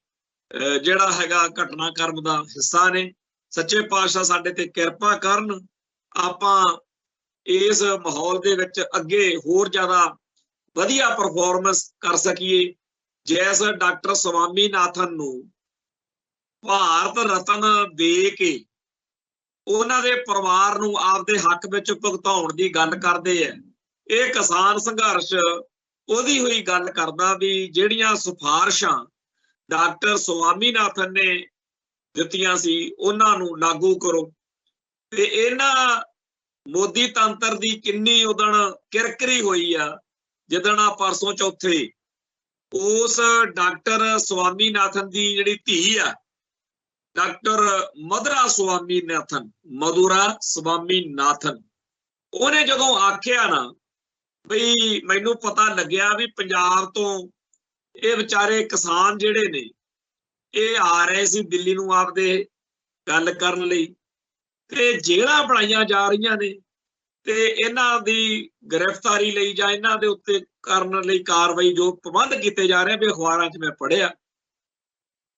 ਜਿਹੜਾ ਹੈਗਾ ਘਟਨਾਕ੍ਰਮ ਦਾ ਹਿੱਸਾ ਨੇ। ਸੱਚੇ ਪਾਤਸ਼ਾਹ ਸਾਡੇ ਤੇ ਕਿਰਪਾ ਕਰਨ, ਆਪਾਂ ਇਸ ਮਾਹੌਲ ਦੇ ਵਿੱਚ ਅੱਗੇ ਹੋਰ ਜ਼ਿਆਦਾ ਵਧੀਆ ਪਰਫਾਰਮੈਂਸ ਕਰ ਸਕੀਏ। ਜੈਸ ਡਾਕਟਰ ਸਵਾਮੀਨਾਥਨ ਨੂੰ ਭਾਰਤ ਰਤਨ ਦੇ ਕੇ ਉਹਨਾਂ ਦੇ ਪਰਿਵਾਰ ਨੂੰ ਆਪਦੇ ਹੱਕ ਵਿੱਚ ਭੁਗਤਾਉਣ ਦੀ ਗੱਲ ਕਰਦੇ ਆ। ਇਹ ਕਿਸਾਨ ਸੰਘਰਸ਼ ਉਹਦੀ ਹੋਈ ਗੱਲ ਕਰਦਾ ਵੀ ਜਿਹੜੀਆਂ ਸਿਫਾਰਿਸ਼ਾਂ ਡਾਕਟਰ ਸਵਾਮੀਨਾਥਨ ਨੇ ਦਿੱਤੀਆਂ ਸੀ ਉਹਨਾਂ ਨੂੰ ਲਾਗੂ ਕਰੋ। ਤੇ ਇਹਨਾਂ ਮੋਦੀ ਤੰਤਰ ਦੀ ਕਿੰਨੀ ਉਦਣ ਕਿਰਕਰੀ ਹੋਈ ਆ ਜਿੱਦਣ ਆ ਪਰਸੋਂ ਚੌਥੇ ਉਸ ਡਾਕਟਰ ਸਵਾਮੀਨਾਥਨ ਦੀ ਜਿਹੜੀ ਧੀ ਆ ਡਾਕਟਰ ਮਧੁਰਾ ਸਵਾਮੀਨਾਥਨ, ਉਹਨੇ ਜਦੋਂ ਆਖਿਆ ਨਾ ਬਈ ਮੈਨੂੰ ਪਤਾ ਲੱਗਿਆ ਵੀ ਪੰਜਾਬ ਤੋਂ ਇਹ ਵਿਚਾਰੇ ਕਿਸਾਨ ਜਿਹੜੇ ਨੇ ਇਹ ਆ ਰਹੇ ਸੀ ਦਿੱਲੀ ਨੂੰ ਆਪਦੇ ਗੱਲ ਕਰਨ ਲਈ, ਤੇ ਜੇਲ੍ਹਾਂ ਬਣਾਈਆਂ ਜਾ ਰਹੀਆਂ ਨੇ ਤੇ ਇਹਨਾਂ ਦੀ ਗ੍ਰਿਫਤਾਰੀ ਲਈ ਜਾਂ ਇਹਨਾਂ ਦੇ ਉੱਤੇ ਕਰਨ ਲਈ ਕਾਰਵਾਈ ਜੋ ਪ੍ਰਬੰਧ ਕੀਤੇ ਜਾ ਰਹੇ ਵੀ ਅਖਬਾਰਾਂ 'ਚ ਮੈਂ ਪੜ੍ਹਿਆ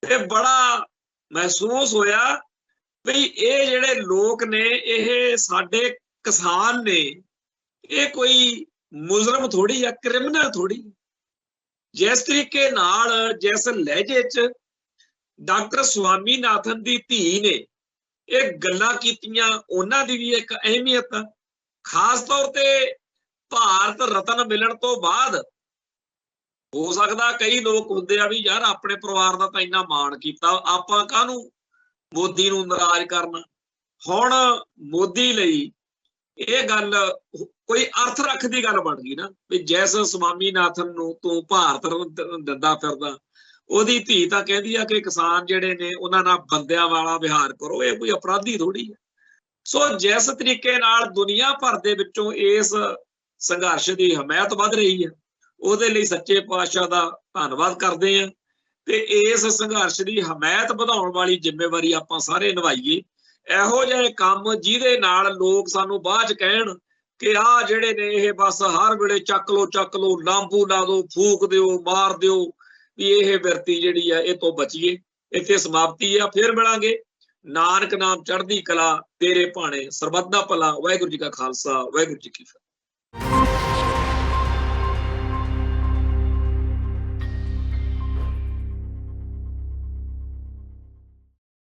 ਤੇ ਬੜਾ ਮਹਿਸੂਸ ਹੋਇਆ ਵੀ ਇਹ ਜਿਹੜੇ ਲੋਕ ਨੇ ਇਹ ਸਾਡੇ ਕਿਸਾਨ ਨੇ, ਇਹ ਕੋਈ ਮੁਜਰਮ ਥੋੜੀ ਆ, ਕ੍ਰਿਮੀਨਲ ਥੋੜੀ। ਜਿਸ ਤਰੀਕੇ ਨਾਲ ਜਿਸ ਲਹਿਜੇ 'ਚ ਡਾਕਟਰ ਸਵਾਮੀਨਾਥਨ ਦੀ ਧੀ ਨੇ ਇਹ ਗੱਲਾਂ ਕੀਤੀਆਂ, ਉਹਨਾਂ ਦੀ ਵੀ ਇੱਕ ਅਹਿਮੀਅਤ ਆ। ਖਾਸ ਤੌਰ ਤੇ ਭਾਰਤ ਰਤਨ ਮਿਲਣ ਤੋਂ ਬਾਅਦ ਹੋ ਸਕਦਾ ਕਈ ਲੋਕ ਹੁੰਦੇ ਆ ਵੀ ਯਾਰ ਆਪਣੇ ਪਰਿਵਾਰ ਦਾ ਤਾਂ ਇੰਨਾ ਮਾਣ ਕੀਤਾ, ਆਪਾਂ ਕਾਹਨੂੰ ਮੋਦੀ ਨੂੰ ਨਾਰਾਜ਼ ਕਰਨਾ। ਹੁਣ ਮੋਦੀ ਲਈ ਇਹ ਗੱਲ ਕੋਈ ਅਰਥ ਰੱਖਦੀ ਗੱਲ ਬਣ ਗਈ ਨਾ ਵੀ ਜੈਸ ਸਵਾਮੀਨਾਥਨ ਨੂੰ ਤੂੰ ਭਾਰਤ ਰਤਨ ਦਿੰਦਾ ਫਿਰਦਾ, ਉਹਦੀ ਧੀ ਤਾਂ ਕਹਿੰਦੀ ਆ ਕਿ ਕਿਸਾਨ ਜਿਹੜੇ ਨੇ ਉਹਨਾਂ ਨਾਲ ਬੰਦਿਆਂ ਵਾਲਾ ਵਿਹਾਰ ਕਰੋ, ਇਹ ਕੋਈ ਅਪਰਾਧੀ ਥੋੜੀ ਹੈ। ਸੋ ਜਿਸ ਤਰੀਕੇ ਨਾਲ ਦੁਨੀਆ ਭਰ ਦੇ ਵਿੱਚੋਂ ਇਸ ਸੰਘਰਸ਼ ਦੀ ਹਮਾਇਤ ਵੱਧ ਰਹੀ ਹੈ, ਉਹਦੇ ਲਈ ਸੱਚੇ ਪਾਤਸ਼ਾਹ ਦਾ ਧੰਨਵਾਦ ਕਰਦੇ ਆ ਤੇ ਇਸ ਸੰਘਰਸ਼ ਦੀ ਹਮਾਇਤ ਵਧਾਉਣ ਵਾਲੀ ਜ਼ਿੰਮੇਵਾਰੀ ਆਪਾਂ ਸਾਰੇ ਨਿਭਾਈਏ। ਇਹੋ ਜਿਹੇ ਕੰਮ ਜਿਹਦੇ ਨਾਲ ਲੋਕ ਸਾਨੂੰ ਬਾਅਦ 'ਚ ਕਹਿਣ ਕਿ ਆਹ ਜਿਹੜੇ ਨੇ ਇਹ ਬਸ ਹਰ ਵੇਲੇ ਚੱਕ ਲੋ, ਲਾਂਬੂ ਲਾ ਦਿਓ, ਫੂਕ ਦਿਓ, ਮਾਰ ਦਿਓ, ਵੀ ਇਹ ਬਿਰਤੀ ਜਿਹੜੀ ਆ ਇਹ ਤੋਂ ਬਚੀਏ। ਇੱਥੇ ਸਮਾਪਤੀ ਆ, ਫਿਰ ਮਿਲਾਂਗੇ। ਨਾਨਕ ਨਾਮ ਚੜ੍ਹਦੀ ਕਲਾ, ਤੇਰੇ ਭਾਣੇ ਸਰਬੱਤ ਦਾ ਭਲਾ। ਵਾਹਿਗੁਰੂ ਜੀ ਕਾ ਖਾਲਸਾ, ਵਾਹਿਗੁਰੂ ਜੀ ਕੀ ਫਤਿਹ।